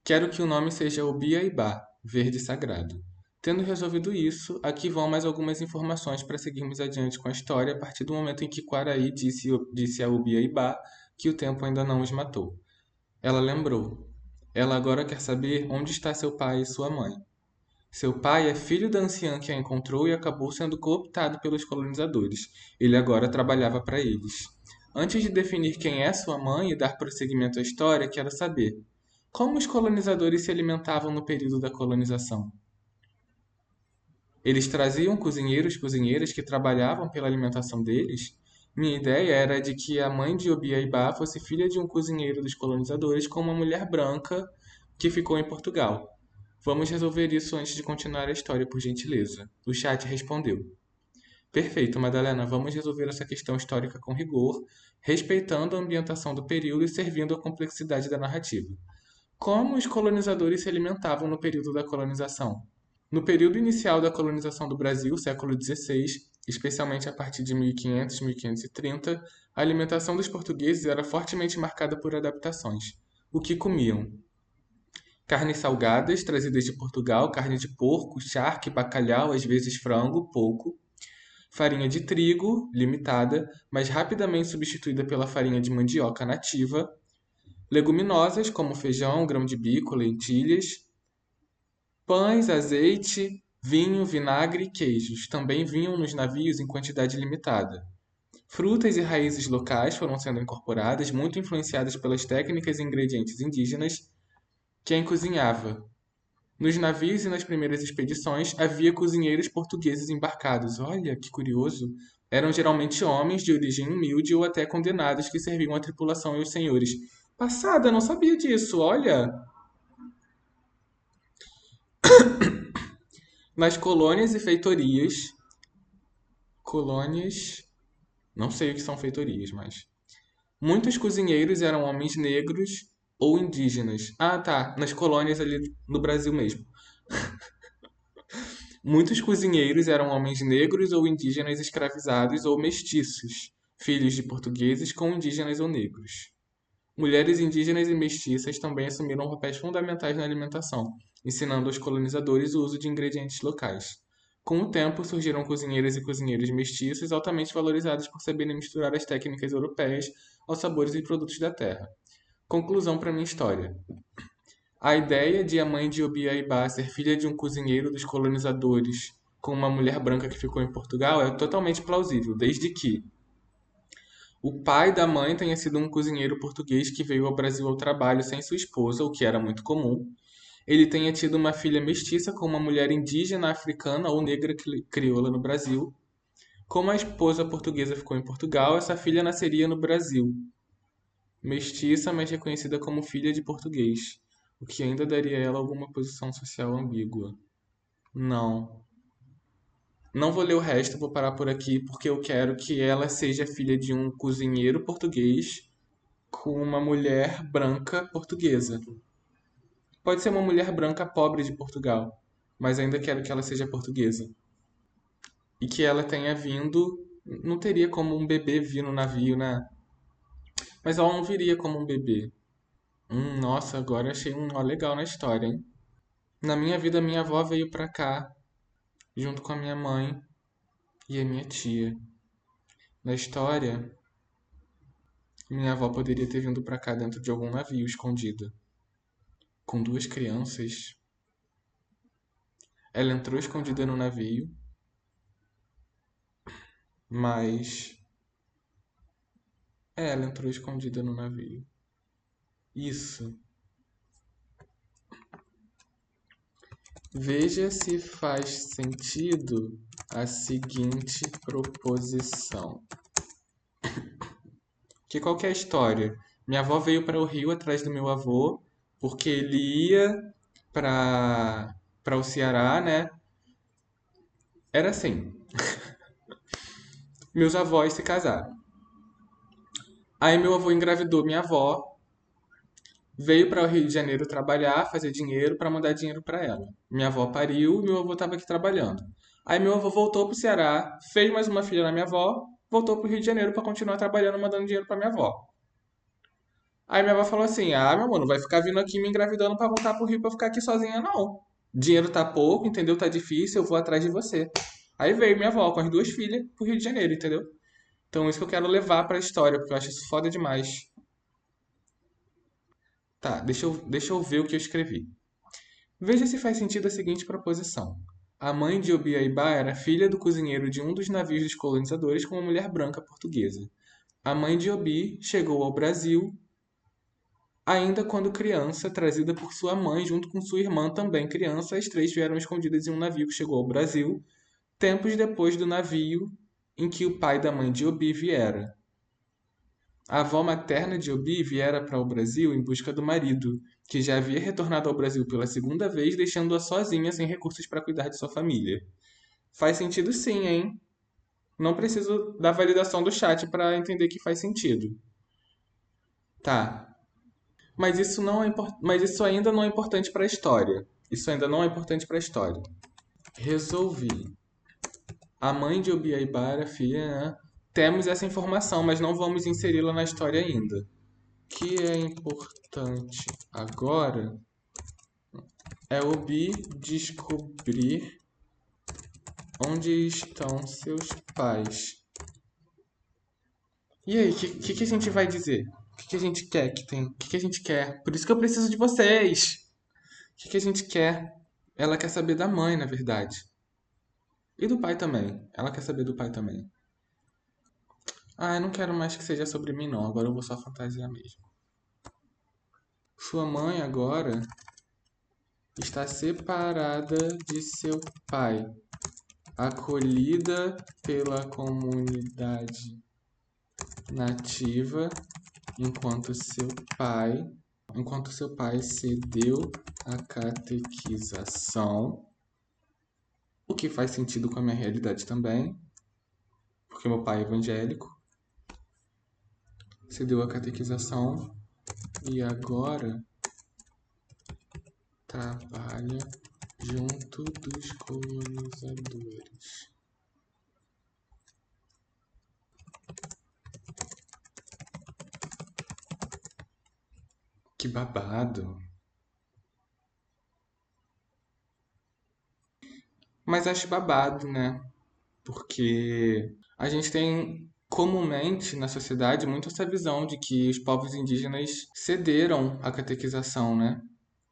Quero que o nome seja Obiaibá, verde sagrado. Tendo resolvido isso, aqui vão mais algumas informações para seguirmos adiante com a história a partir do momento em que Quaraí disse a Obiaibá que o tempo ainda não os matou. Ela lembrou. Ela agora quer saber onde está seu pai e sua mãe. Seu pai é filho da anciã que a encontrou e acabou sendo cooptado pelos colonizadores. Ele agora trabalhava para eles. Antes de definir quem é sua mãe e dar prosseguimento à história, quero saber: como os colonizadores se alimentavam no período da colonização? Eles traziam cozinheiros e cozinheiras que trabalhavam pela alimentação deles? Minha ideia era de que a mãe de Obiaibá fosse filha de um cozinheiro dos colonizadores com uma mulher branca que ficou em Portugal. Vamos resolver isso antes de continuar a história, por gentileza. O chat respondeu. Perfeito, Madalena. Vamos resolver essa questão histórica com rigor, respeitando a ambientação do período e servindo à complexidade da narrativa. Como os colonizadores se alimentavam no período da colonização? No período inicial da colonização do Brasil, século XVI, especialmente a partir de 1500 e 1530, a alimentação dos portugueses era fortemente marcada por adaptações. O que comiam? Carnes salgadas, trazidas de Portugal, carne de porco, charque, bacalhau, às vezes frango, pouco. Farinha de trigo, limitada, mas rapidamente substituída pela farinha de mandioca nativa. Leguminosas, como feijão, grão de bico, lentilhas. Pães, azeite, vinho, vinagre e queijos também vinham nos navios em quantidade limitada. Frutas e raízes locais foram sendo incorporadas, muito influenciadas pelas técnicas e ingredientes indígenas. Quem cozinhava? Nos navios e nas primeiras expedições havia cozinheiros portugueses embarcados. Olha, que curioso! Eram geralmente homens de origem humilde ou até condenados que serviam à tripulação e aos senhores. Passada, não sabia disso, olha! Nas colônias e feitorias. Colônias. Não sei o que são feitorias, mas. Muitos cozinheiros eram homens negros ou indígenas. Ah, tá. Nas colônias ali no Brasil mesmo. Muitos cozinheiros eram homens negros ou indígenas escravizados ou mestiços, filhos de portugueses com indígenas ou negros. Mulheres indígenas e mestiças também assumiram papéis fundamentais na alimentação, ensinando aos colonizadores o uso de ingredientes locais. Com o tempo, surgiram cozinheiras e cozinheiros mestiços altamente valorizados por saberem misturar as técnicas europeias aos sabores e produtos da terra. Conclusão para minha história. A ideia de a mãe de Obiaibá ser filha de um cozinheiro dos colonizadores com uma mulher branca que ficou em Portugal é totalmente plausível, desde que o pai da mãe tenha sido um cozinheiro português que veio ao Brasil ao trabalho sem sua esposa, o que era muito comum. Ele tenha tido uma filha mestiça com uma mulher indígena, africana ou negra crioula no Brasil. Como a esposa portuguesa ficou em Portugal, essa filha nasceria no Brasil, mestiça, mas reconhecida como filha de português, o que ainda daria a ela alguma posição social ambígua. Não. Não vou ler o resto, vou parar por aqui, porque eu quero que ela seja filha de um cozinheiro português com uma mulher branca portuguesa. Pode ser uma mulher branca pobre de Portugal, mas ainda quero que ela seja portuguesa. E que ela tenha vindo. Não teria como um bebê vir no navio, né? Mas ela não viria como um bebê. Nossa, agora achei um ó legal na história, hein? Na minha vida, minha avó veio pra cá, junto com a minha mãe e a minha tia. Na história, minha avó poderia ter vindo pra cá dentro de algum navio escondida, com duas crianças. Ela entrou escondida no navio, mas. Ela entrou escondida no navio. Isso. Veja se faz sentido a seguinte proposição. Que qual que é a história? Minha avó veio para o Rio atrás do meu avô, porque ele ia para o Ceará, né? Era assim. Meus avós se casaram. Aí meu avô engravidou minha avó, veio para o Rio de Janeiro trabalhar, fazer dinheiro para mandar dinheiro para ela. Minha avó pariu, meu avô estava aqui trabalhando. Aí meu avô voltou pro Ceará, fez mais uma filha na minha avó, voltou pro Rio de Janeiro para continuar trabalhando, mandando dinheiro para minha avó. Aí minha avó falou assim: "Ah, meu amor, não vai ficar vindo aqui me engravidando para voltar pro Rio para ficar aqui sozinha não. Dinheiro tá pouco, entendeu? Tá difícil, eu vou atrás de você." Aí veio minha avó com as duas filhas pro Rio de Janeiro, entendeu? Então isso que eu quero levar pra história, porque eu acho isso foda demais. Tá, deixa eu ver o que eu escrevi. Veja se faz sentido a seguinte proposição. A mãe de Obiaibá era filha do cozinheiro de um dos navios dos colonizadores com uma mulher branca portuguesa. A mãe de Obi chegou ao Brasil ainda quando criança, trazida por sua mãe junto com sua irmã também criança. As três vieram escondidas em um navio que chegou ao Brasil, tempos depois do navio em que o pai da mãe de Obi viera. A avó materna de Obi viera para o Brasil em busca do marido, que já havia retornado ao Brasil pela segunda vez, deixando-a sozinha, sem recursos para cuidar de sua família. Faz sentido sim, hein? Não preciso da validação do chat para entender que faz sentido. Tá. Mas isso ainda não é importante para a história. Isso ainda não é importante para a história. Resolvi. A mãe de Obiaibá era filha, né? Temos essa informação, mas não vamos inseri-la na história ainda. O que é importante agora é Obi descobrir onde estão seus pais. E aí, o que a gente vai dizer? O que a gente quer que tem? O que a gente quer? Por isso que eu preciso de vocês. O que a gente quer? Ela quer saber da mãe, na verdade. E do pai também. Ela quer saber do pai também. Ah, eu não quero mais que seja sobre mim, não. Agora eu vou só fantasiar mesmo. Sua mãe agora está separada de seu pai, acolhida pela comunidade nativa, enquanto seu pai, enquanto seu pai cedeu a catequização, o que faz sentido com a minha realidade também, porque meu pai é evangélico, cedeu a catequização e agora trabalha junto dos colonizadores. Que babado! Mas acho babado, né? Porque a gente tem comumente na sociedade muito essa visão de que os povos indígenas cederam à catequização, né?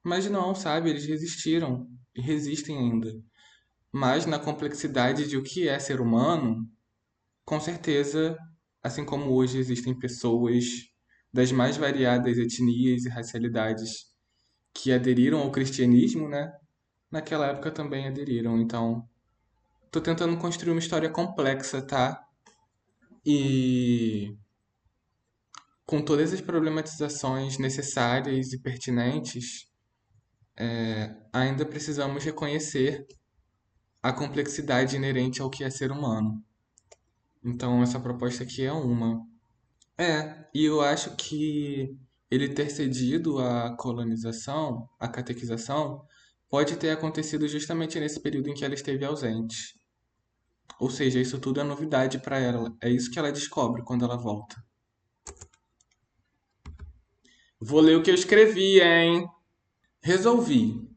Mas não, sabe? Eles resistiram e resistem ainda. Mas na complexidade de o que é ser humano, com certeza, assim como hoje existem pessoas das mais variadas etnias e racialidades que aderiram ao cristianismo, né? Naquela época também aderiram. Então, tô tentando construir uma história complexa, tá? E com todas as problematizações necessárias e pertinentes, ainda precisamos reconhecer a complexidade inerente ao que é ser humano. Então, essa proposta aqui é uma. E eu acho que ele ter cedido à colonização, à catequização, pode ter acontecido justamente nesse período em que ela esteve ausente. Ou seja, isso tudo é novidade para ela. É isso que ela descobre quando ela volta. Vou ler o que eu escrevi, hein? Resolvi.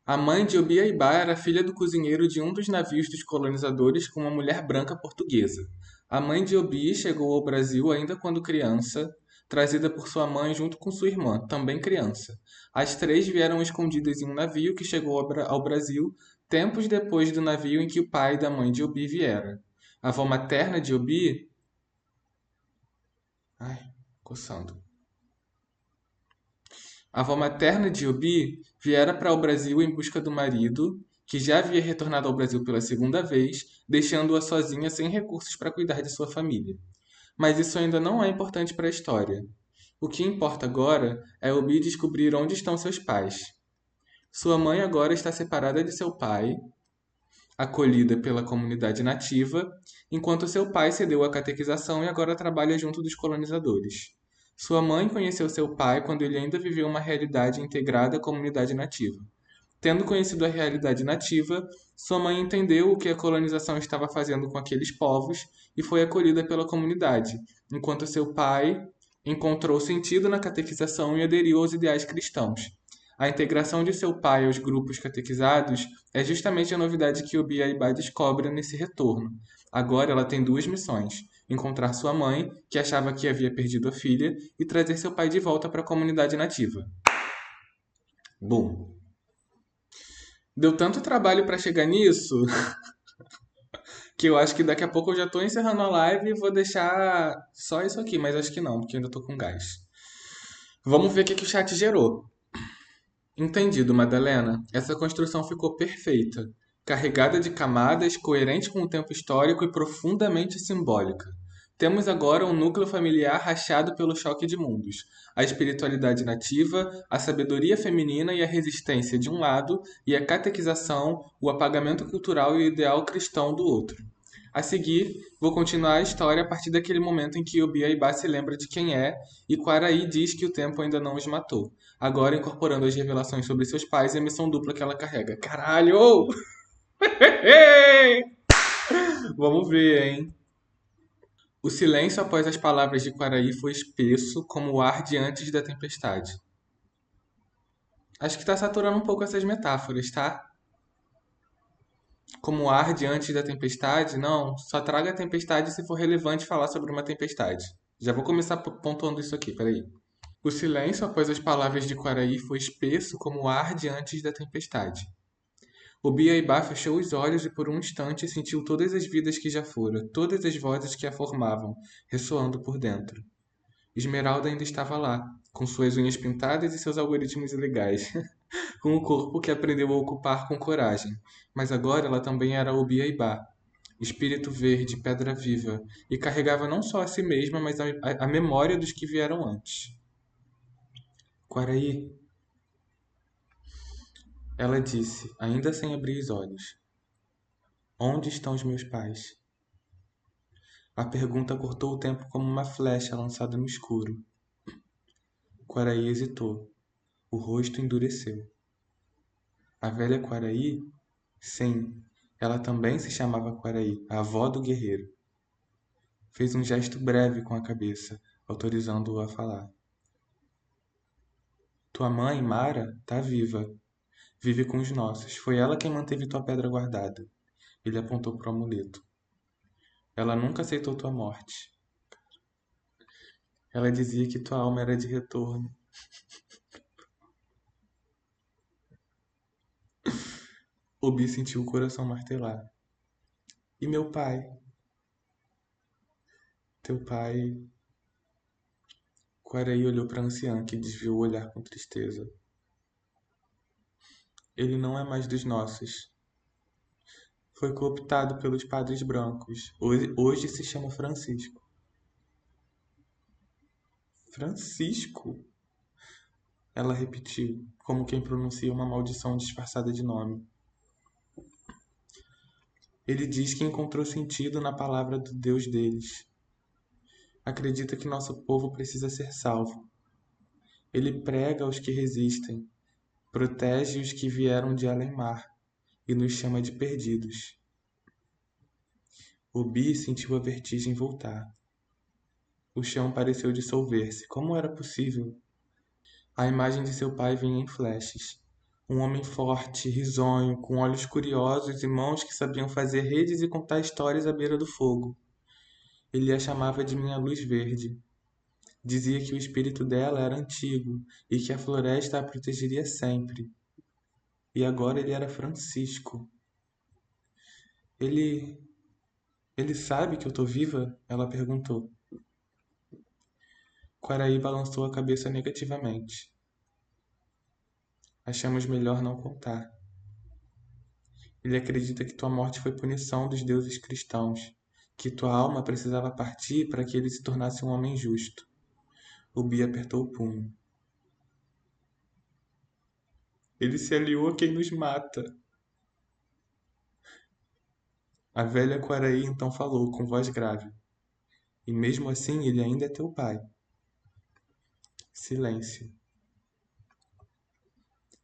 A mãe de Obiaibá era filha do cozinheiro de um dos navios dos colonizadores com uma mulher branca portuguesa. A mãe de Obi chegou ao Brasil ainda quando criança, trazida por sua mãe junto com sua irmã, também criança. As três vieram escondidas em um navio que chegou ao Brasil tempos depois do navio em que o pai da mãe de Obi viera. A avó materna de Obi. Ai, coçando. A avó materna de Obi viera para o Brasil em busca do marido, que já havia retornado ao Brasil pela segunda vez, deixando-a sozinha sem recursos para cuidar de sua família. Mas isso ainda não é importante para a história. O que importa agora é Obi descobrir onde estão seus pais. Sua mãe agora está separada de seu pai, acolhida pela comunidade nativa, enquanto seu pai cedeu à catequização e agora trabalha junto dos colonizadores. Sua mãe conheceu seu pai quando ele ainda vivia uma realidade integrada à comunidade nativa. Tendo conhecido a realidade nativa, sua mãe entendeu o que a colonização estava fazendo com aqueles povos e foi acolhida pela comunidade, enquanto seu pai encontrou sentido na catequização e aderiu aos ideais cristãos. A integração de seu pai aos grupos catequizados é justamente a novidade que Obiaibá descobre nesse retorno. Agora ela tem duas missões: encontrar sua mãe, que achava que havia perdido a filha, e trazer seu pai de volta para a comunidade nativa. Bom, deu tanto trabalho para chegar nisso que eu acho que daqui a pouco eu já tô encerrando a live e vou deixar só isso aqui, mas acho que não, porque eu ainda tô com gás. Vamos ver o que que o chat gerou. Entendido, Madalena. Essa construção ficou perfeita, carregada de camadas, coerente com o tempo histórico e profundamente simbólica. Temos agora um núcleo familiar rachado pelo choque de mundos. A espiritualidade nativa, a sabedoria feminina e a resistência de um lado, e a catequização, o apagamento cultural e o ideal cristão do outro. A seguir, vou continuar a história a partir daquele momento em que Obiaibá se lembra de quem é e Quaraí diz que o tempo ainda não os matou, agora incorporando as revelações sobre seus pais e a missão dupla que ela carrega. Caralho! Vamos ver, hein? O silêncio após as palavras de Quaraí foi espesso, como o ar diante da tempestade. Acho que tá saturando um pouco essas metáforas, tá? Como o ar diante da tempestade, não, só traga a tempestade se for relevante falar sobre uma tempestade. Já vou começar pontuando isso aqui, peraí. O silêncio após as palavras de Quaraí foi espesso como o ar diante da tempestade. O Biaibá fechou os olhos e por um instante sentiu todas as vidas que já fora, todas as vozes que a formavam, ressoando por dentro. Esmeralda ainda estava lá, com suas unhas pintadas e seus algoritmos ilegais, com o corpo que aprendeu a ocupar com coragem. Mas agora ela também era o Biaibá, espírito verde, pedra viva, e carregava não só a si mesma, mas a memória dos que vieram antes. Quaraí, ela disse, ainda sem abrir os olhos. Onde estão os meus pais? A pergunta cortou o tempo como uma flecha lançada no escuro. Quaraí hesitou. O rosto endureceu. A velha Quaraí? Sim, ela também se chamava Quaraí, a avó do guerreiro. Fez um gesto breve com a cabeça, autorizando-o a falar. Tua mãe, Mara, tá viva. Vive com os nossos. Foi ela quem manteve tua pedra guardada. Ele apontou pro amuleto. Ela nunca aceitou tua morte. Ela dizia que tua alma era de retorno. Obi sentiu o coração martelar. E meu pai? Teu pai? Quaraí olhou para a anciã, que desviou o olhar com tristeza. Ele não é mais dos nossos. Foi cooptado pelos padres brancos. Hoje se chama Francisco. Francisco? Ela repetiu, como quem pronuncia uma maldição disfarçada de nome. Ele diz que encontrou sentido na palavra do Deus deles. Acredita que nosso povo precisa ser salvo. Ele prega aos que resistem, protege os que vieram de além-mar e nos chama de perdidos. Obi sentiu a vertigem voltar. O chão pareceu dissolver-se. Como era possível? A imagem de seu pai vinha em flashes. Um homem forte, risonho, com olhos curiosos e mãos que sabiam fazer redes e contar histórias à beira do fogo. Ele a chamava de minha luz verde. Dizia que o espírito dela era antigo e que a floresta a protegeria sempre. E agora ele era Francisco. Ele. Ele sabe que eu tô viva? Ela perguntou. Quaraí balançou a cabeça negativamente. Achamos melhor não contar. Ele acredita que tua morte foi punição dos deuses cristãos, que tua alma precisava partir para que ele se tornasse um homem justo. Ubi apertou o punho. Ele se aliou a quem nos mata. A velha Quaraí então falou com voz grave. E mesmo assim ele ainda é teu pai. Silêncio.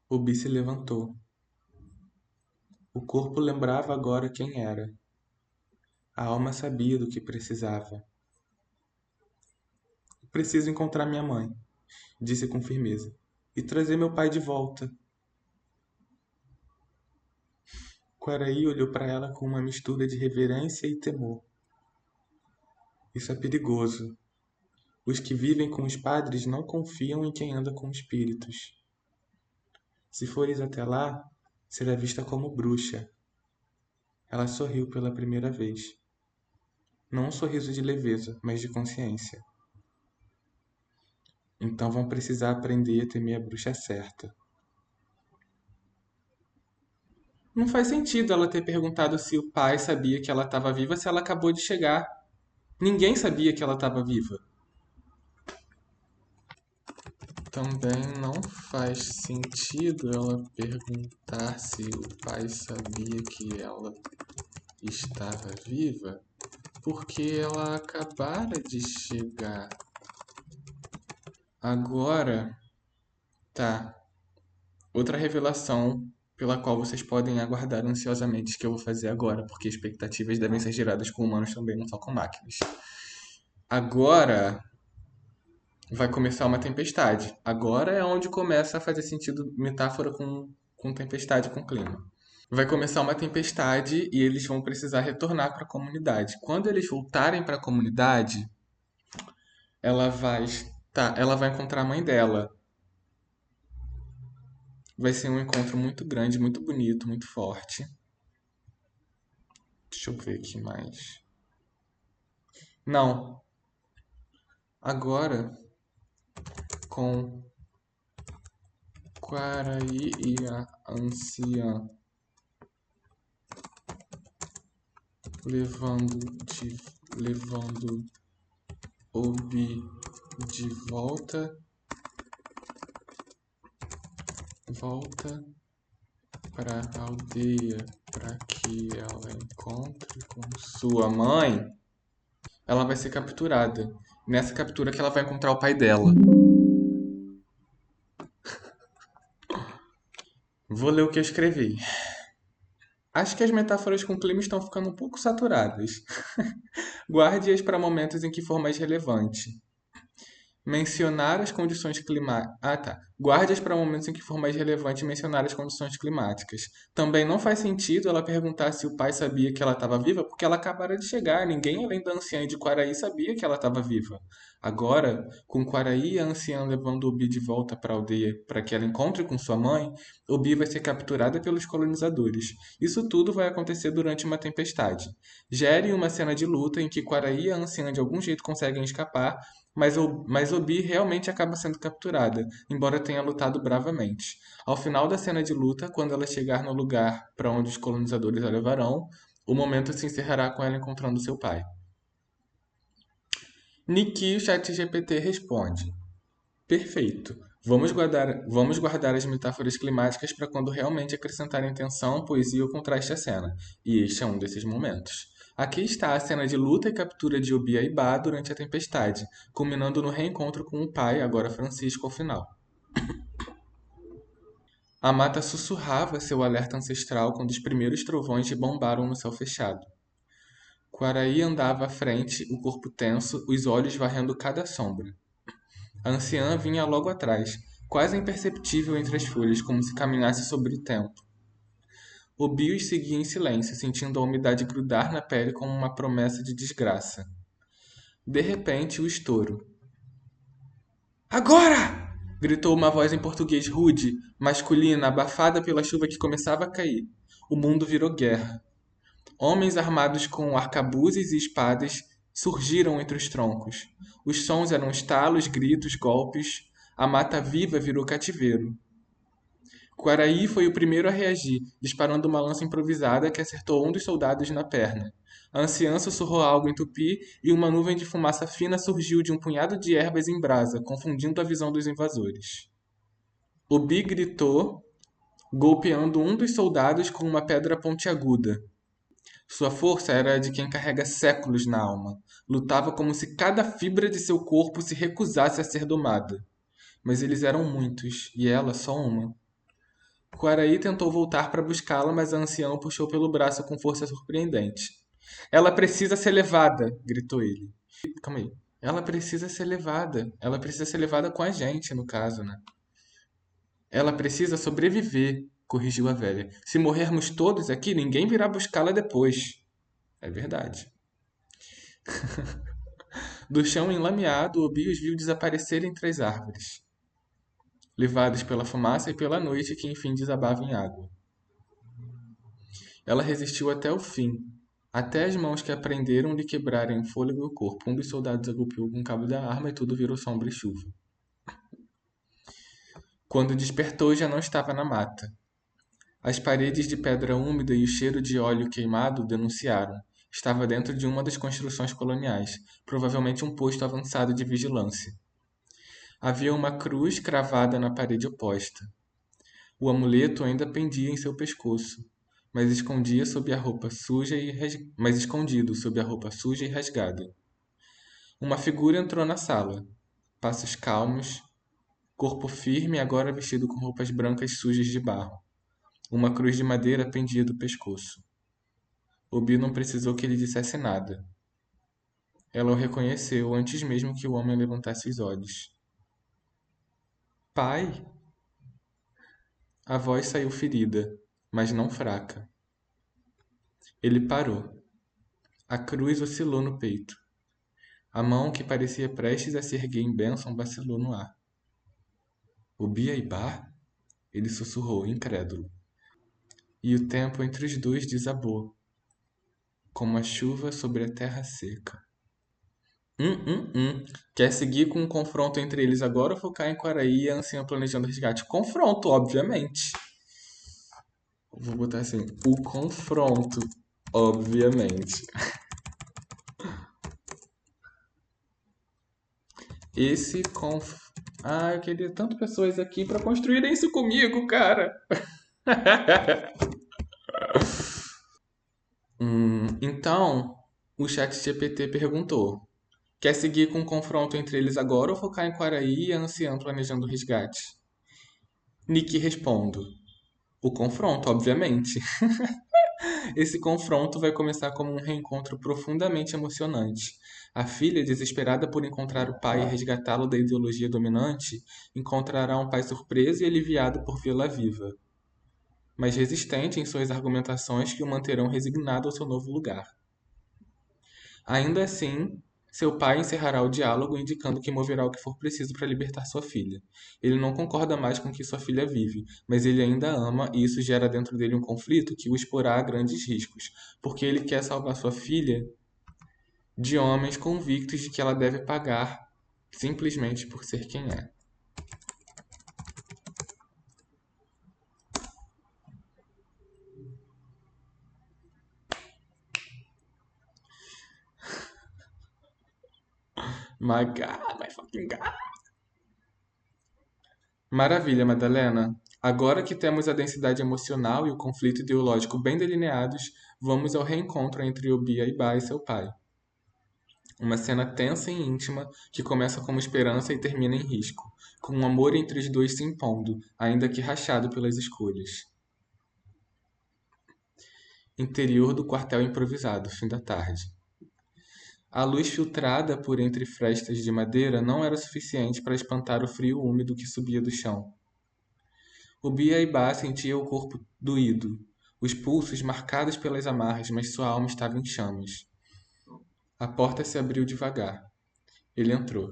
Ubi se levantou. O corpo lembrava agora quem era. A alma sabia do que precisava. Preciso encontrar minha mãe, disse com firmeza, e trazer meu pai de volta. Quaraí olhou para ela com uma mistura de reverência e temor. Isso é perigoso. Os que vivem com os padres não confiam em quem anda com espíritos. Se fores até lá, será vista como bruxa. Ela sorriu pela primeira vez. Não um sorriso de leveza, mas de consciência. Então vão precisar aprender a temer a bruxa certa. Não faz sentido ela ter perguntado se o pai sabia que ela estava viva se ela acabou de chegar. Ninguém sabia que ela estava viva. Também não faz sentido ela perguntar se o pai sabia que ela estava viva, porque ela acabara de chegar. Agora, tá. Outra revelação pela qual vocês podem aguardar ansiosamente que eu vou fazer agora, porque expectativas devem ser geradas com humanos também, não só com máquinas. Agora vai começar uma tempestade. Agora é onde começa a fazer sentido metáfora com tempestade, com clima. Vai começar uma tempestade e eles vão precisar retornar para a comunidade. Quando eles voltarem para a comunidade, ela vai encontrar a mãe dela. Vai ser um encontro muito grande, muito bonito, muito forte. Deixa eu ver aqui mais. Não. Agora, com Quaraí e a anciã levando Obi de volta para a aldeia para que ela encontre com sua mãe, ela vai ser capturada. Nessa captura que ela vai encontrar o pai dela. Vou ler o que eu escrevi. Acho que as metáforas com clima estão ficando um pouco saturadas. Guarde-as para momentos em que for mais relevante. Mencionar as condições climáticas. Ah, tá. Guarde-as para momentos em que for mais relevante mencionar as condições climáticas. Também não faz sentido ela perguntar se o pai sabia que ela estava viva, porque ela acabara de chegar. Ninguém além da anciã de Quaraí sabia que ela estava viva. Agora, com Quaraí e a anciã levando Obi de volta para a aldeia para que ela encontre com sua mãe, Obi vai ser capturada pelos colonizadores. Isso tudo vai acontecer durante uma tempestade. Gere uma cena de luta em que Quaraí e a anciã de algum jeito conseguem escapar, mas Obi realmente acaba sendo capturada, embora tenha lutado bravamente. Ao final da cena de luta, quando ela chegar no lugar para onde os colonizadores a levarão, o momento se encerrará com ela encontrando seu pai. Nikki, o ChatGPT responde: Perfeito. Vamos guardar as metáforas climáticas para quando realmente acrescentarem tensão, poesia ou contraste à cena. E este é um desses momentos. Aqui está a cena de luta e captura de Obi Aibá durante a tempestade, culminando no reencontro com o pai, agora Francisco, ao final. A mata sussurrava seu alerta ancestral quando os primeiros trovões rebombaram no céu fechado. Quaraí andava à frente, o corpo tenso, os olhos varrendo cada sombra. A anciã vinha logo atrás, quase imperceptível entre as folhas, como se caminhasse sobre o tempo. Obi os seguia em silêncio, sentindo a umidade grudar na pele como uma promessa de desgraça. De repente, o estouro. Agora! Gritou uma voz em português rude, masculina, abafada pela chuva que começava a cair. O mundo virou guerra. Homens armados com arcabuzes e espadas surgiram entre os troncos. Os sons eram estalos, gritos, golpes. A mata viva virou cativeiro. Quaraí foi o primeiro a reagir, disparando uma lança improvisada que acertou um dos soldados na perna. A anciã sussurrou algo em tupi e uma nuvem de fumaça fina surgiu de um punhado de ervas em brasa, confundindo a visão dos invasores. Obi gritou, golpeando um dos soldados com uma pedra pontiaguda. Sua força era a de quem carrega séculos na alma. Lutava como se cada fibra de seu corpo se recusasse a ser domada. Mas eles eram muitos, e ela só uma. Quaraí tentou voltar para buscá-la, mas a anciã o puxou pelo braço com força surpreendente. Ela precisa ser levada, gritou ele. Calma aí. Ela precisa ser levada. Ela precisa ser levada com a gente, no caso, né? Ela precisa sobreviver, corrigiu a velha. Se morrermos todos aqui, ninguém virá buscá-la depois. É verdade. Do chão enlameado, Obi os viu desaparecer entre as árvores, levados pela fumaça e pela noite que enfim desabava em água. Ela resistiu até o fim, até as mãos que aprenderam lhe quebrarem o fôlego e o corpo. Um dos soldados a golpeou com o cabo da arma e tudo virou sombra e chuva. Quando despertou, já não estava na mata. As paredes de pedra úmida e o cheiro de óleo queimado denunciaram. Estava dentro de uma das construções coloniais, provavelmente um posto avançado de vigilância. Havia uma cruz cravada na parede oposta. O amuleto ainda pendia em seu pescoço, mas escondia sob a roupa suja e mas escondido sob a roupa suja e rasgada. Uma figura entrou na sala. Passos calmos, corpo firme agora vestido com roupas brancas sujas de barro. Uma cruz de madeira pendia do pescoço. Obi não precisou que ele dissesse nada. Ela o reconheceu antes mesmo que o homem levantasse os olhos. Pai? A voz saiu ferida, mas não fraca. Ele parou. A cruz oscilou no peito. A mão, que parecia prestes a se erguer em bênção, vacilou no ar. Obi Aibá? Ele sussurrou, incrédulo. E o tempo entre os dois desabou, como a chuva sobre a terra seca. Quer seguir com um confronto entre eles agora ou focar em Quaraí e a anciã planejando resgate? Confronto, obviamente. Vou botar assim, o confronto, obviamente. Esse Ah, eu queria tanto pessoas aqui pra construírem isso comigo, cara. Então, o ChatGPT perguntou: quer seguir com um confronto entre eles agora ou focar em Quaraí e a anciã planejando o resgate? Nick respondo: o confronto, obviamente. Esse confronto vai começar como um reencontro profundamente emocionante. A filha, desesperada por encontrar o pai e resgatá-lo da ideologia dominante, encontrará um pai surpreso e aliviado por vê-la viva, mas resistente em suas argumentações que o manterão resignado ao seu novo lugar. Ainda assim, seu pai encerrará o diálogo indicando que moverá o que for preciso para libertar sua filha. Ele não concorda mais com o que sua filha vive, mas ele ainda a ama e isso gera dentro dele um conflito que o exporá a grandes riscos, porque ele quer salvar sua filha de homens convictos de que ela deve pagar simplesmente por ser quem é. My God, my fucking God. Maravilha, Madalena. Agora que temos a densidade emocional e o conflito ideológico bem delineados, vamos ao reencontro entre Obia e Ba e seu pai. Uma cena tensa e íntima que começa como esperança e termina em risco, com um amor entre os dois se impondo, ainda que rachado pelas escolhas. Interior do quartel improvisado, fim da tarde. A luz filtrada por entre frestas de madeira não era suficiente para espantar o frio úmido que subia do chão. O Biaibá sentia o corpo doído, os pulsos marcados pelas amarras, mas sua alma estava em chamas. A porta se abriu devagar. Ele entrou.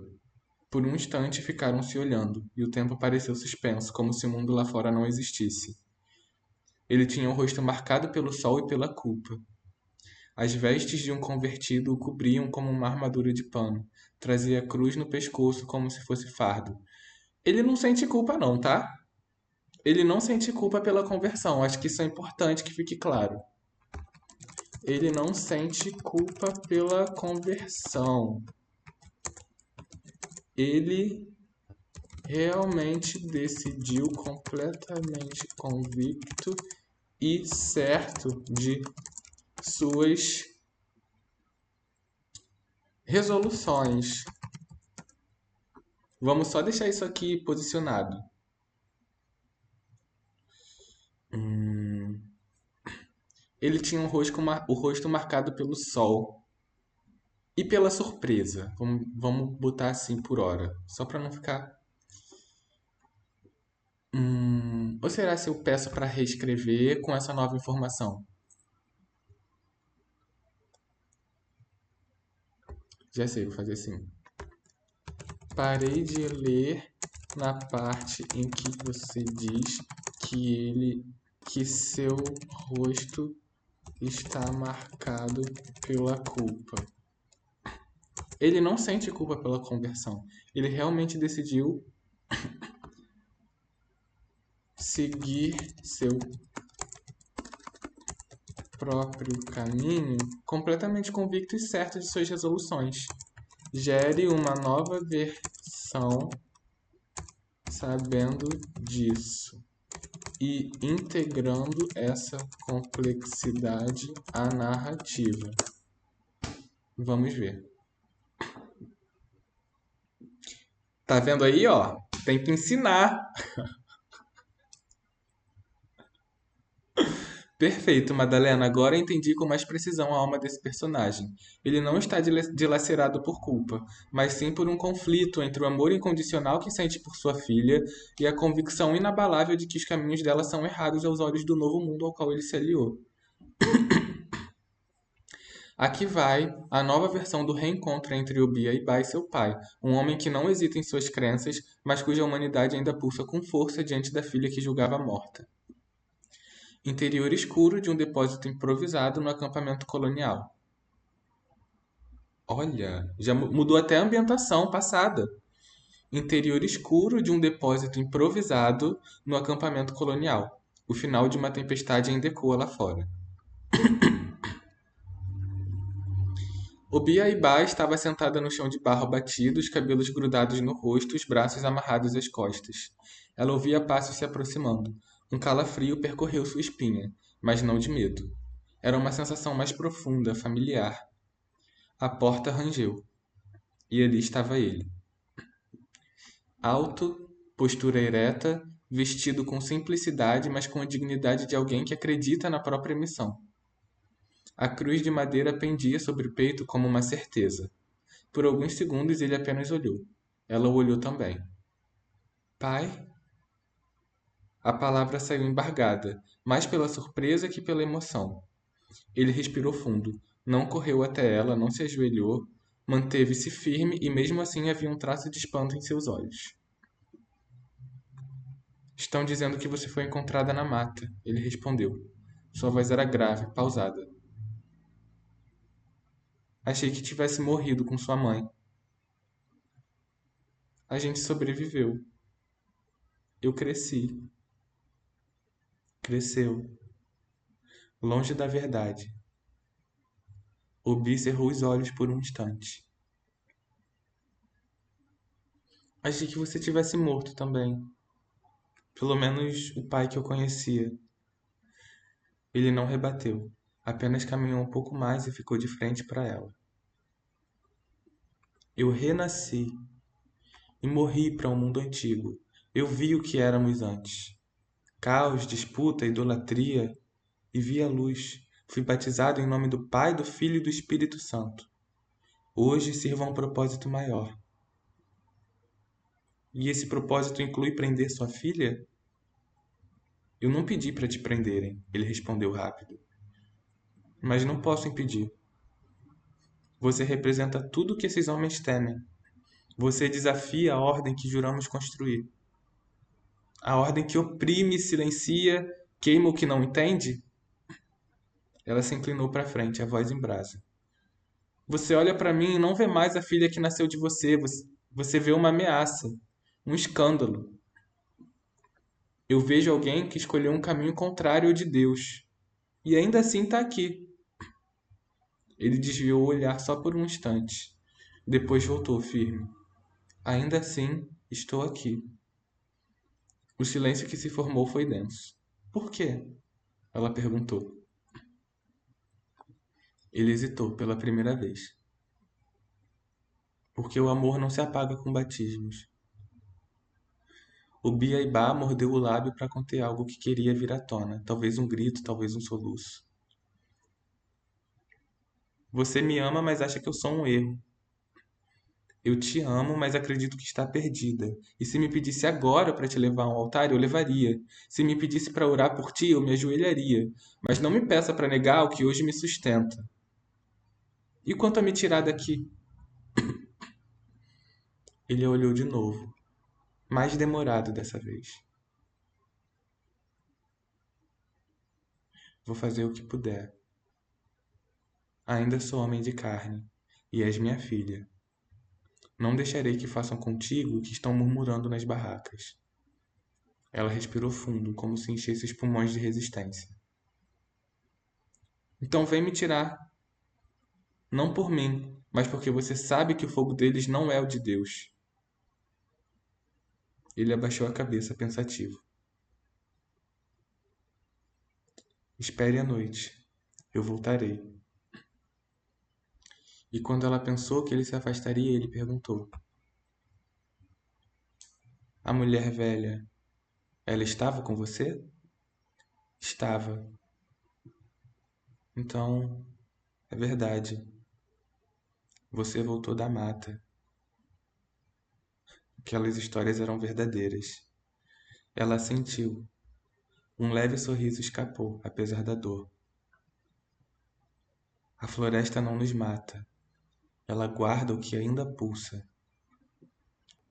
Por um instante ficaram se olhando, e o tempo pareceu suspenso, como se o mundo lá fora não existisse. Ele tinha o rosto marcado pelo sol e pela culpa. As vestes de um convertido o cobriam como uma armadura de pano. Trazia a cruz no pescoço como se fosse fardo. Ele não sente culpa não, tá? Ele não sente culpa pela conversão. Acho que isso é importante que fique claro. Ele não sente culpa pela conversão. Ele realmente decidiu completamente convicto e certo de suas resoluções. Vamos só deixar isso aqui posicionado. Ele tinha o rosto marcado pelo sol e pela surpresa. Vamos botar assim por hora, só para não ficar. Ou será se eu peço para reescrever com essa nova informação? Já sei, vou fazer assim. Parei de ler na parte em que você diz que seu rosto está marcado pela culpa. Ele não sente culpa pela conversão. Ele realmente decidiu seguir seu próprio caminho, completamente convicto e certo de suas resoluções. Gere uma nova versão sabendo disso e integrando essa complexidade à narrativa. Vamos ver. Tá vendo aí, ó? Tem que ensinar. Perfeito, Madalena. Agora entendi com mais precisão a alma desse personagem. Ele não está dilacerado por culpa, mas sim por um conflito entre o amor incondicional que sente por sua filha e a convicção inabalável de que os caminhos dela são errados aos olhos do novo mundo ao qual ele se aliou. Aqui vai a nova versão do reencontro entre Obia e Ba e seu pai, um homem que não hesita em suas crenças, mas cuja humanidade ainda pulsa com força diante da filha que julgava morta. Interior escuro de um depósito improvisado no acampamento colonial. Olha, já mudou até a ambientação passada. Interior escuro de um depósito improvisado no acampamento colonial. O final de uma tempestade ainda ecoa lá fora. Obiaibá estava sentada no chão de barro batido, os cabelos grudados no rosto, os braços amarrados às costas. Ela ouvia passos se aproximando. Um calafrio percorreu sua espinha, mas não de medo. Era uma sensação mais profunda, familiar. A porta rangeu. E ali estava ele. Alto, postura ereta, vestido com simplicidade, mas com a dignidade de alguém que acredita na própria missão. A cruz de madeira pendia sobre o peito como uma certeza. Por alguns segundos ele apenas olhou. Ela o olhou também. Pai? A palavra saiu embargada, mais pela surpresa que pela emoção. Ele respirou fundo. Não correu até ela, não se ajoelhou, manteve-se firme e mesmo assim havia um traço de espanto em seus olhos. Estão dizendo que você foi encontrada na mata, ele respondeu. Sua voz era grave, pausada. Achei que tivesse morrido com sua mãe. A gente sobreviveu. Eu cresci. Cresceu. Longe da verdade. Obi cerrou os olhos por um instante. Achei que você tivesse morto também. Pelo menos o pai que eu conhecia. Ele não rebateu. Apenas caminhou um pouco mais e ficou de frente para ela. Eu renasci e morri para um mundo antigo. Eu vi o que éramos antes. Caos, disputa, idolatria, e vi a luz. Fui batizado em nome do Pai, do Filho e do Espírito Santo. Hoje sirvo a um propósito maior. E esse propósito inclui prender sua filha? Eu não pedi para te prenderem, ele respondeu rápido. Mas não posso impedir. Você representa tudo o que esses homens temem. Você desafia a ordem que juramos construir. A ordem que oprime, silencia, queima o que não entende? Ela se inclinou para frente, a voz em brasa. Você olha para mim e não vê mais a filha que nasceu de você. Você vê uma ameaça, um escândalo. Eu vejo alguém que escolheu um caminho contrário ao de Deus. E ainda assim está aqui. Ele desviou o olhar só por um instante. Depois voltou firme. Ainda assim, estou aqui. O silêncio que se formou foi denso. Por quê? Ela perguntou. Ele hesitou pela primeira vez. Porque o amor não se apaga com batismos. O Biaibá mordeu o lábio para conter algo que queria vir à tona. Talvez um grito, talvez um soluço. Você me ama, mas acha que eu sou um erro. Eu te amo, mas acredito que está perdida. E se me pedisse agora para te levar a um altar, eu levaria. Se me pedisse para orar por ti, eu me ajoelharia. Mas não me peça para negar o que hoje me sustenta. E quanto a me tirar daqui? Ele a olhou de novo, mais demorado dessa vez. Vou fazer o que puder. Ainda sou homem de carne, e és minha filha. Não deixarei que façam contigo o que estão murmurando nas barracas. Ela respirou fundo, como se enchesse os pulmões de resistência. Então vem me tirar. Não por mim, mas porque você sabe que o fogo deles não é o de Deus. Ele abaixou a cabeça pensativo. Espere a noite. Eu voltarei. E quando ela pensou que ele se afastaria, ele perguntou: A mulher velha, ela estava com você? Estava. Então, é verdade. Você voltou da mata. Aquelas histórias eram verdadeiras. Ela sentiu. Um leve sorriso escapou, apesar da dor. A floresta não nos mata. Ela guarda o que ainda pulsa.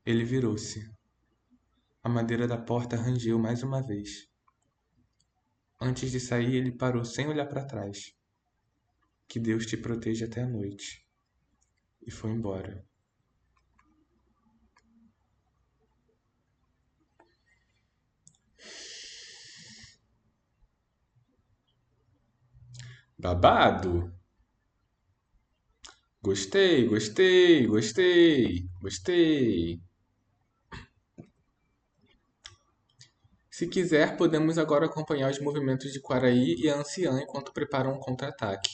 Ele virou-se. A madeira da porta rangeu mais uma vez. Antes de sair, ele parou sem olhar para trás. Que Deus te proteja até a noite. E foi embora. Babado! Gostei, gostei, gostei, gostei. Se quiser, podemos agora acompanhar os movimentos de Quaraí e a anciã enquanto preparam um contra-ataque.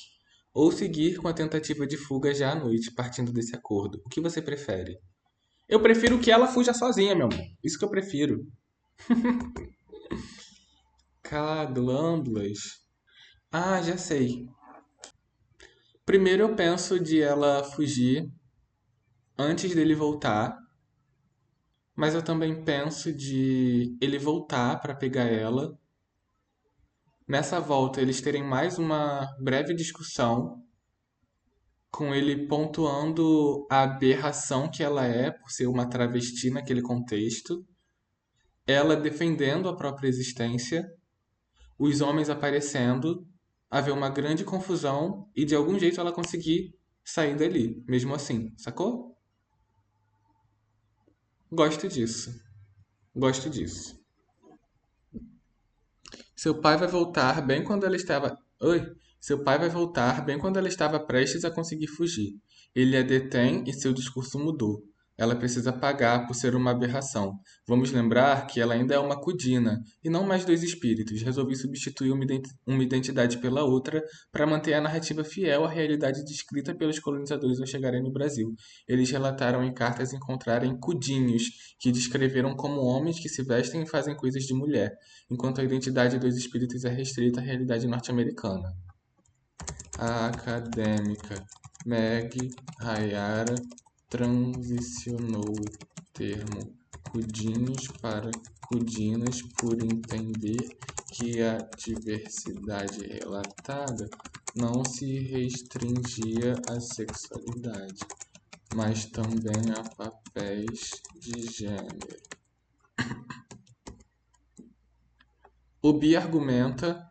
Ou seguir com a tentativa de fuga já à noite, partindo desse acordo. O que você prefere? Eu prefiro que ela fuja sozinha, meu amor. Isso que eu prefiro. Glândulas. Ah, já sei. Primeiro eu penso de ela fugir antes dele voltar, mas eu também penso de ele voltar para pegar ela. Nessa volta, eles terem mais uma breve discussão, com ele pontuando a aberração que ela é por ser uma travesti naquele contexto, ela defendendo a própria existência, os homens aparecendo, haver uma grande confusão e de algum jeito ela conseguir sair dali, mesmo assim, sacou? Gosto disso. Gosto disso. Seu pai vai voltar bem quando ela estava. Oi? Seu pai vai voltar bem quando ela estava prestes a conseguir fugir. Ele a detém e seu discurso mudou. Ela precisa pagar por ser uma aberração. Vamos lembrar que ela ainda é uma Kudina, e não mais dois espíritos. Resolvi substituir uma identidade pela outra para manter a narrativa fiel à realidade descrita pelos colonizadores ao chegarem no Brasil. Eles relataram em cartas encontrarem Kudinhos, que descreveram como homens que se vestem e fazem coisas de mulher, enquanto a identidade dos espíritos é restrita à realidade norte-americana. A acadêmica Meg Hayara transicionou o termo cudinhos para cudinas por entender que a diversidade relatada não se restringia à sexualidade, mas também a papéis de gênero. Obi argumenta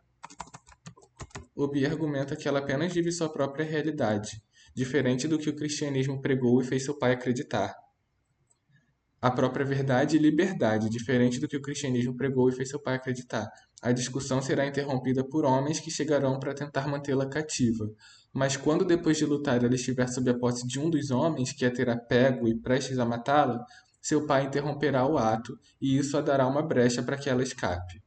argumenta que ela apenas vive sua própria realidade, diferente do que o cristianismo pregou e fez seu pai acreditar. A própria verdade e liberdade, diferente do que o cristianismo pregou e fez seu pai acreditar. A discussão será interrompida por homens que chegarão para tentar mantê-la cativa. Mas quando depois de lutar ela estiver sob a posse de um dos homens que a terá pego e prestes a matá-la, seu pai interromperá o ato e isso a dará uma brecha para que ela escape.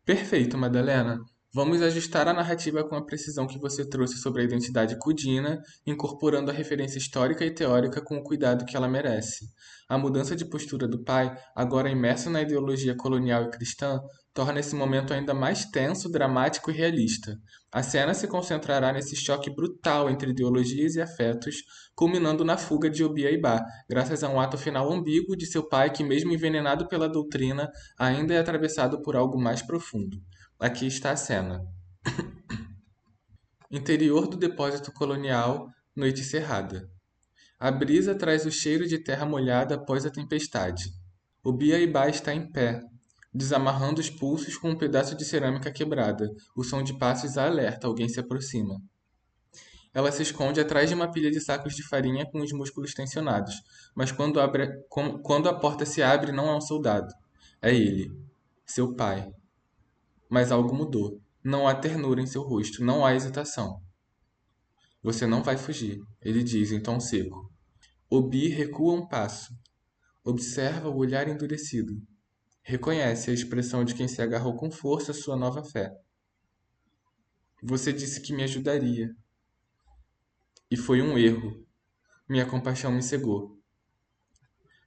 Perfeito, Madalena. Vamos ajustar a narrativa com a precisão que você trouxe sobre a identidade cudina, incorporando a referência histórica e teórica com o cuidado que ela merece. A mudança de postura do pai, agora imerso na ideologia colonial e cristã, torna esse momento ainda mais tenso, dramático e realista. A cena se concentrará nesse choque brutal entre ideologias e afetos, culminando na fuga de Obiaibá, graças a um ato final ambíguo de seu pai que, mesmo envenenado pela doutrina, ainda é atravessado por algo mais profundo. Aqui está a cena. Interior do depósito colonial, noite cerrada. A brisa traz o cheiro de terra molhada após a tempestade. O Biaibá está em pé, desamarrando os pulsos com um pedaço de cerâmica quebrada. O som de passos a alerta, alguém se aproxima. Ela se esconde atrás de uma pilha de sacos de farinha com os músculos tensionados, mas quando a porta se abre não é um soldado. É ele, seu pai. Mas algo mudou. Não há ternura em seu rosto, não há hesitação. Você não vai fugir, ele diz em tom seco. Obi recua um passo. Observa o olhar endurecido. Reconhece a expressão de quem se agarrou com força à sua nova fé. Você disse que me ajudaria. E foi um erro. Minha compaixão me cegou.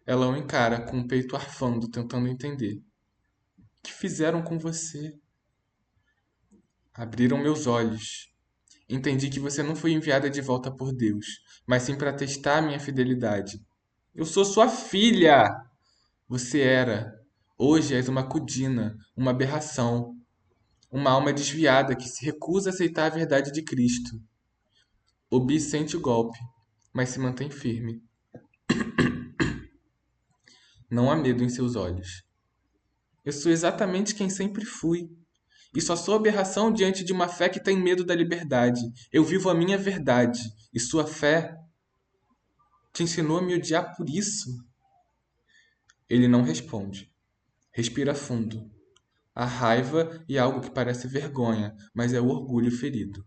Ela o encara com o peito arfando, tentando entender. O que fizeram com você? Abriram meus olhos. Entendi que você não foi enviada de volta por Deus, mas sim para testar minha fidelidade. Eu sou sua filha! Você era. Hoje és uma Kudina, uma aberração, uma alma desviada que se recusa a aceitar a verdade de Cristo. Obi sente o golpe, mas se mantém firme. Não há medo em seus olhos. Eu sou exatamente quem sempre fui. E só sou aberração diante de uma fé que tem medo da liberdade. Eu vivo a minha verdade. E sua fé te ensinou a me odiar por isso? Ele não responde. Respira fundo. Há raiva e algo que parece vergonha, mas é o orgulho ferido.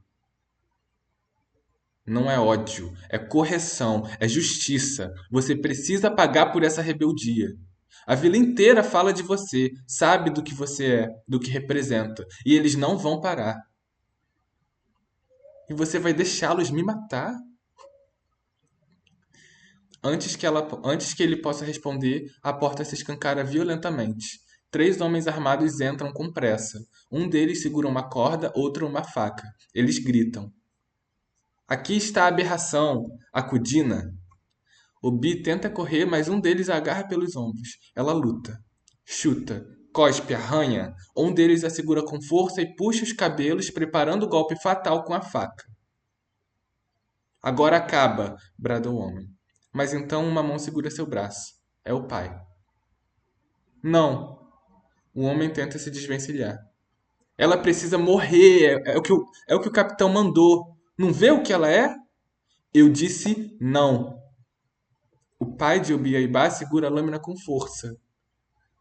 Não é ódio, é correção, é justiça. Você precisa pagar por essa rebeldia. A vila inteira fala de você, sabe do que você é, do que representa, e eles não vão parar. E você vai deixá-los me matar? Antes que ele possa responder, a porta se escancara violentamente. Três homens armados entram com pressa. Um deles segura uma corda, outro uma faca. Eles gritam: Aqui está a aberração, a Cudina. O Bi tenta correr, mas um deles a agarra pelos ombros. Ela luta, chuta, cospe, arranha. Um deles a segura com força e puxa os cabelos, preparando o golpe fatal com a faca. Agora acaba, brada o homem. Mas então uma mão segura seu braço. É o pai. Não. O homem tenta se desvencilhar. Ela precisa morrer. É o que o capitão mandou. Não vê o que ela é? Eu disse não. O pai de Obiaibá segura a lâmina com força.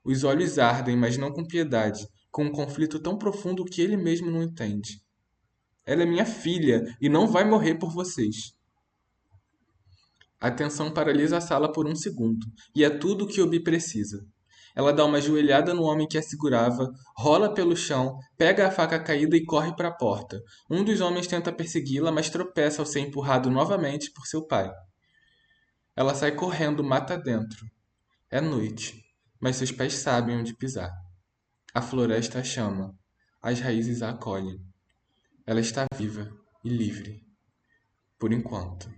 Os olhos ardem, mas não com piedade, com um conflito tão profundo que ele mesmo não entende. Ela é minha filha e não vai morrer por vocês. A tensão paralisa a sala por um segundo, e é tudo o que Obi precisa. Ela dá uma joelhada no homem que a segurava, rola pelo chão, pega a faca caída e corre para a porta. Um dos homens tenta persegui-la, mas tropeça ao ser empurrado novamente por seu pai. Ela sai correndo mata dentro. É noite, mas seus pés sabem onde pisar. A floresta a chama. As raízes a acolhem. Ela está viva e livre. Por enquanto.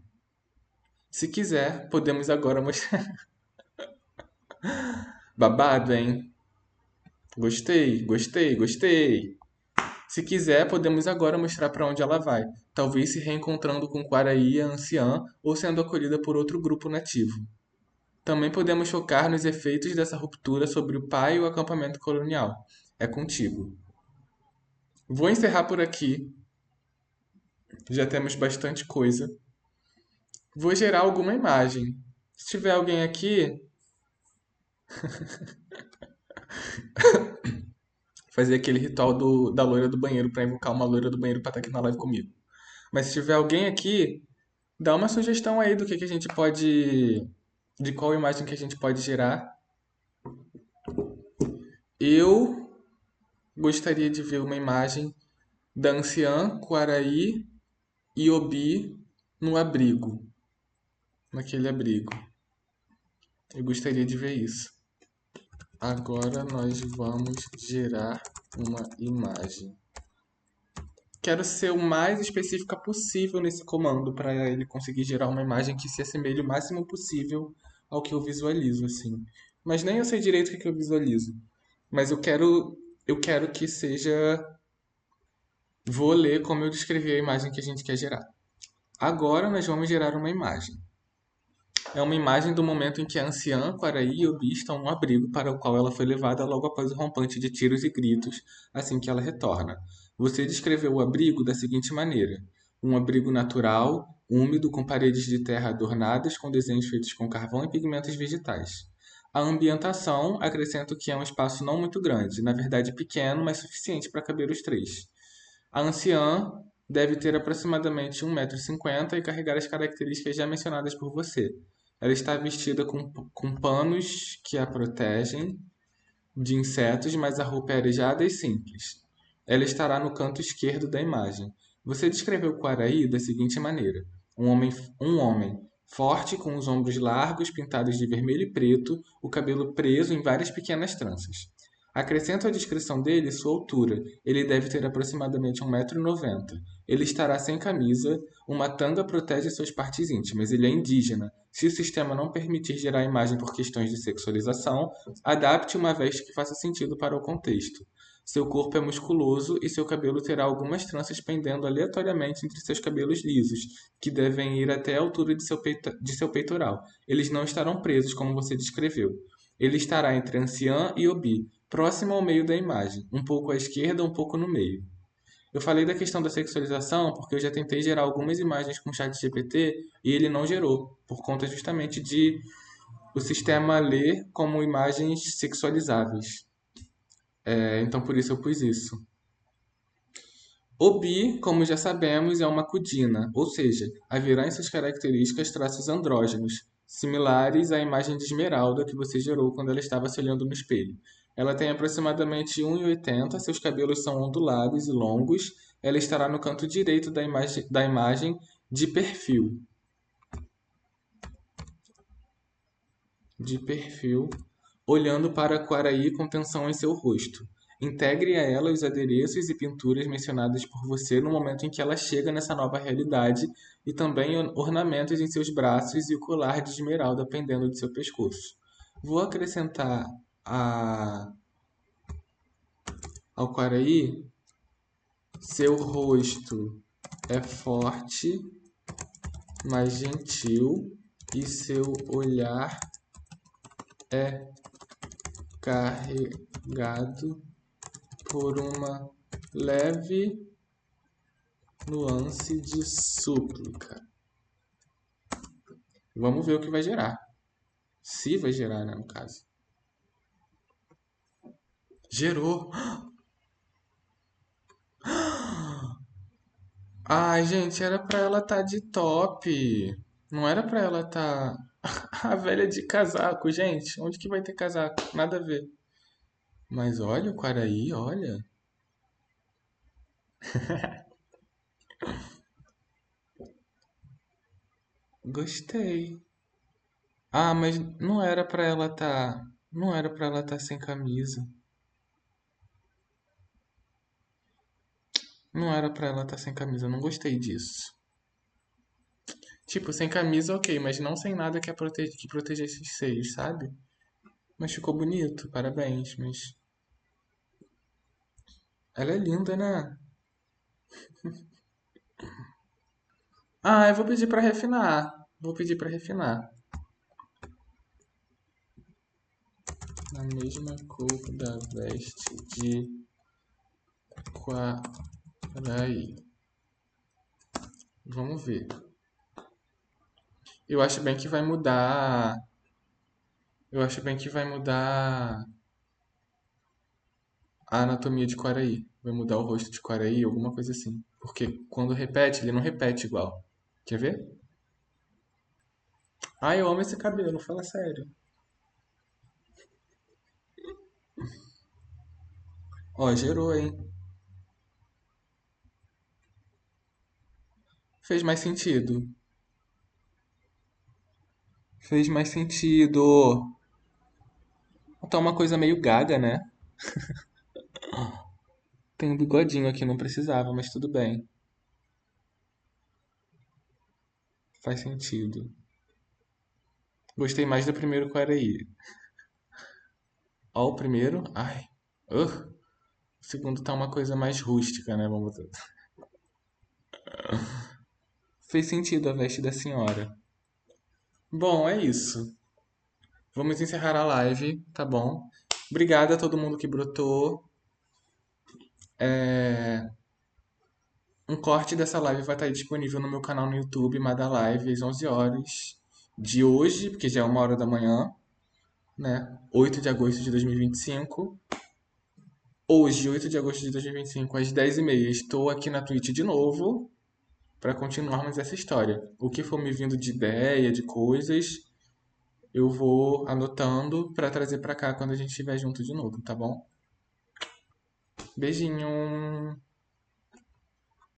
Se quiser, podemos agora mostrar. Babado, hein? Gostei, gostei, gostei. Se quiser, podemos agora mostrar para onde ela vai. Talvez se reencontrando com Quaraí, a anciã, ou sendo acolhida por outro grupo nativo. Também podemos focar nos efeitos dessa ruptura sobre o pai e o acampamento colonial. É contigo. Vou encerrar por aqui. Já temos bastante coisa. Vou gerar alguma imagem. Se tiver alguém aqui, fazer aquele ritual da loira do banheiro para invocar uma loira do banheiro para estar aqui na live comigo. Mas se tiver alguém aqui, dá uma sugestão aí do que a gente pode. De qual imagem que a gente pode gerar. Eu gostaria de ver uma imagem da anciã, Quaraí e Obi no abrigo. Naquele abrigo. Eu gostaria de ver isso. Agora nós vamos gerar uma imagem. Quero ser o mais específica possível nesse comando para ele conseguir gerar uma imagem que se assemelhe o máximo possível ao que eu visualizo, assim. Mas nem eu sei direito o que eu visualizo. Mas eu quero que seja. Vou ler como eu descrevi a imagem que a gente quer gerar. Agora nós vamos gerar uma imagem. É uma imagem do momento em que a anciã, Quaraí e Obi estão no abrigo para o qual ela foi levada logo após o rompante de tiros e gritos, assim que ela retorna. Você descreveu o abrigo da seguinte maneira: um abrigo natural, úmido, com paredes de terra adornadas com desenhos feitos com carvão e pigmentos vegetais. A ambientação, acrescento que é um espaço não muito grande, na verdade pequeno, mas suficiente para caber os três. A anciã deve ter aproximadamente 1,50 m e carregar as características já mencionadas por você. Ela está vestida com panos que a protegem de insetos, mas a roupa é arejada e simples. Ela estará no canto esquerdo da imagem. Você descreveu Quaraí da seguinte maneira: um homem forte, com os ombros largos, pintados de vermelho e preto, o cabelo preso em várias pequenas tranças. Acrescento à descrição dele sua altura. Ele deve ter aproximadamente 1,90 m. Ele estará sem camisa, uma tanga protege suas partes íntimas. Ele é indígena. Se o sistema não permitir gerar a imagem por questões de sexualização, adapte uma veste que faça sentido para o contexto. Seu corpo é musculoso e seu cabelo terá algumas tranças pendendo aleatoriamente entre seus cabelos lisos, que devem ir até a altura de seu peitoral. Eles não estarão presos, como você descreveu. Ele estará entre anciã e Obi, próximo ao meio da imagem, um pouco à esquerda, um pouco no meio. Eu falei da questão da sexualização porque eu já tentei gerar algumas imagens com o ChatGPT e ele não gerou, por conta justamente de o sistema ler como imagens sexualizáveis. Então por isso eu pus isso. Obi, como já sabemos, é uma cudina, ou seja, haverá em suas características traços andrógenos, similares à imagem de Esmeralda que você gerou quando ela estava se olhando no espelho. Ela tem aproximadamente 1,80 m, seus cabelos são ondulados e longos. Ela estará no canto direito da imagem de perfil. De perfil, olhando para Quaraí com tensão em seu rosto. Integre a ela os adereços e pinturas mencionados por você no momento em que ela chega nessa nova realidade e também ornamentos em seus braços e o colar de esmeralda pendendo de seu pescoço. Vou acrescentar a, ao Quaraí: seu rosto é forte, mas gentil, e seu olhar é carregado por uma leve nuance de súplica. Vamos ver o que vai gerar. Se vai gerar, né, no caso. Gerou. Ai, gente, era pra ela estar de top. Não era pra ela estar a velha de casaco, gente. Onde que vai ter casaco? Nada a ver. Mas olha o Quaraí, olha. Gostei. Ah, mas não era pra ela estar, não era pra ela estar sem camisa. Não era pra ela estar sem camisa, eu não gostei disso. Tipo, sem camisa, ok, mas não sem nada que protegesse os seios, sabe? Mas ficou bonito, parabéns, mas ela é linda, né? Ah, eu vou pedir pra refinar. Vou pedir pra refinar. Na mesma cor da veste de Quaraí. Vamos ver. Eu acho bem que vai mudar. Eu acho bem que vai mudar a anatomia de Quaraí. Vai mudar o rosto de Quaraí, alguma coisa assim. Porque quando repete, ele não repete igual. Quer ver? Ai, eu amo esse cabelo, fala sério. Ó, gerou, hein? Fez mais sentido. Fez mais sentido. Tá uma coisa meio gaga, né? Tem um bigodinho aqui, não precisava, mas tudo bem. Faz sentido. Gostei mais do primeiro Quaraí. Ó, o primeiro. Ai. O segundo tá uma coisa mais rústica, né? Vamos dizer. Fez sentido a veste da senhora. Bom, é isso. Vamos encerrar a live, tá bom? Obrigada a todo mundo que brotou. Um corte dessa live vai estar disponível no meu canal no YouTube, Mada Live, às 11 horas de hoje, porque já é 1 hora da manhã, né? 8 de agosto de 2025. Hoje, 8 de agosto de 2025, às 10h30, estou aqui na Twitch de novo para continuarmos essa história. O que for me vindo de ideia, de coisas, eu vou anotando para trazer para cá quando a gente estiver junto de novo, tá bom? Beijinho!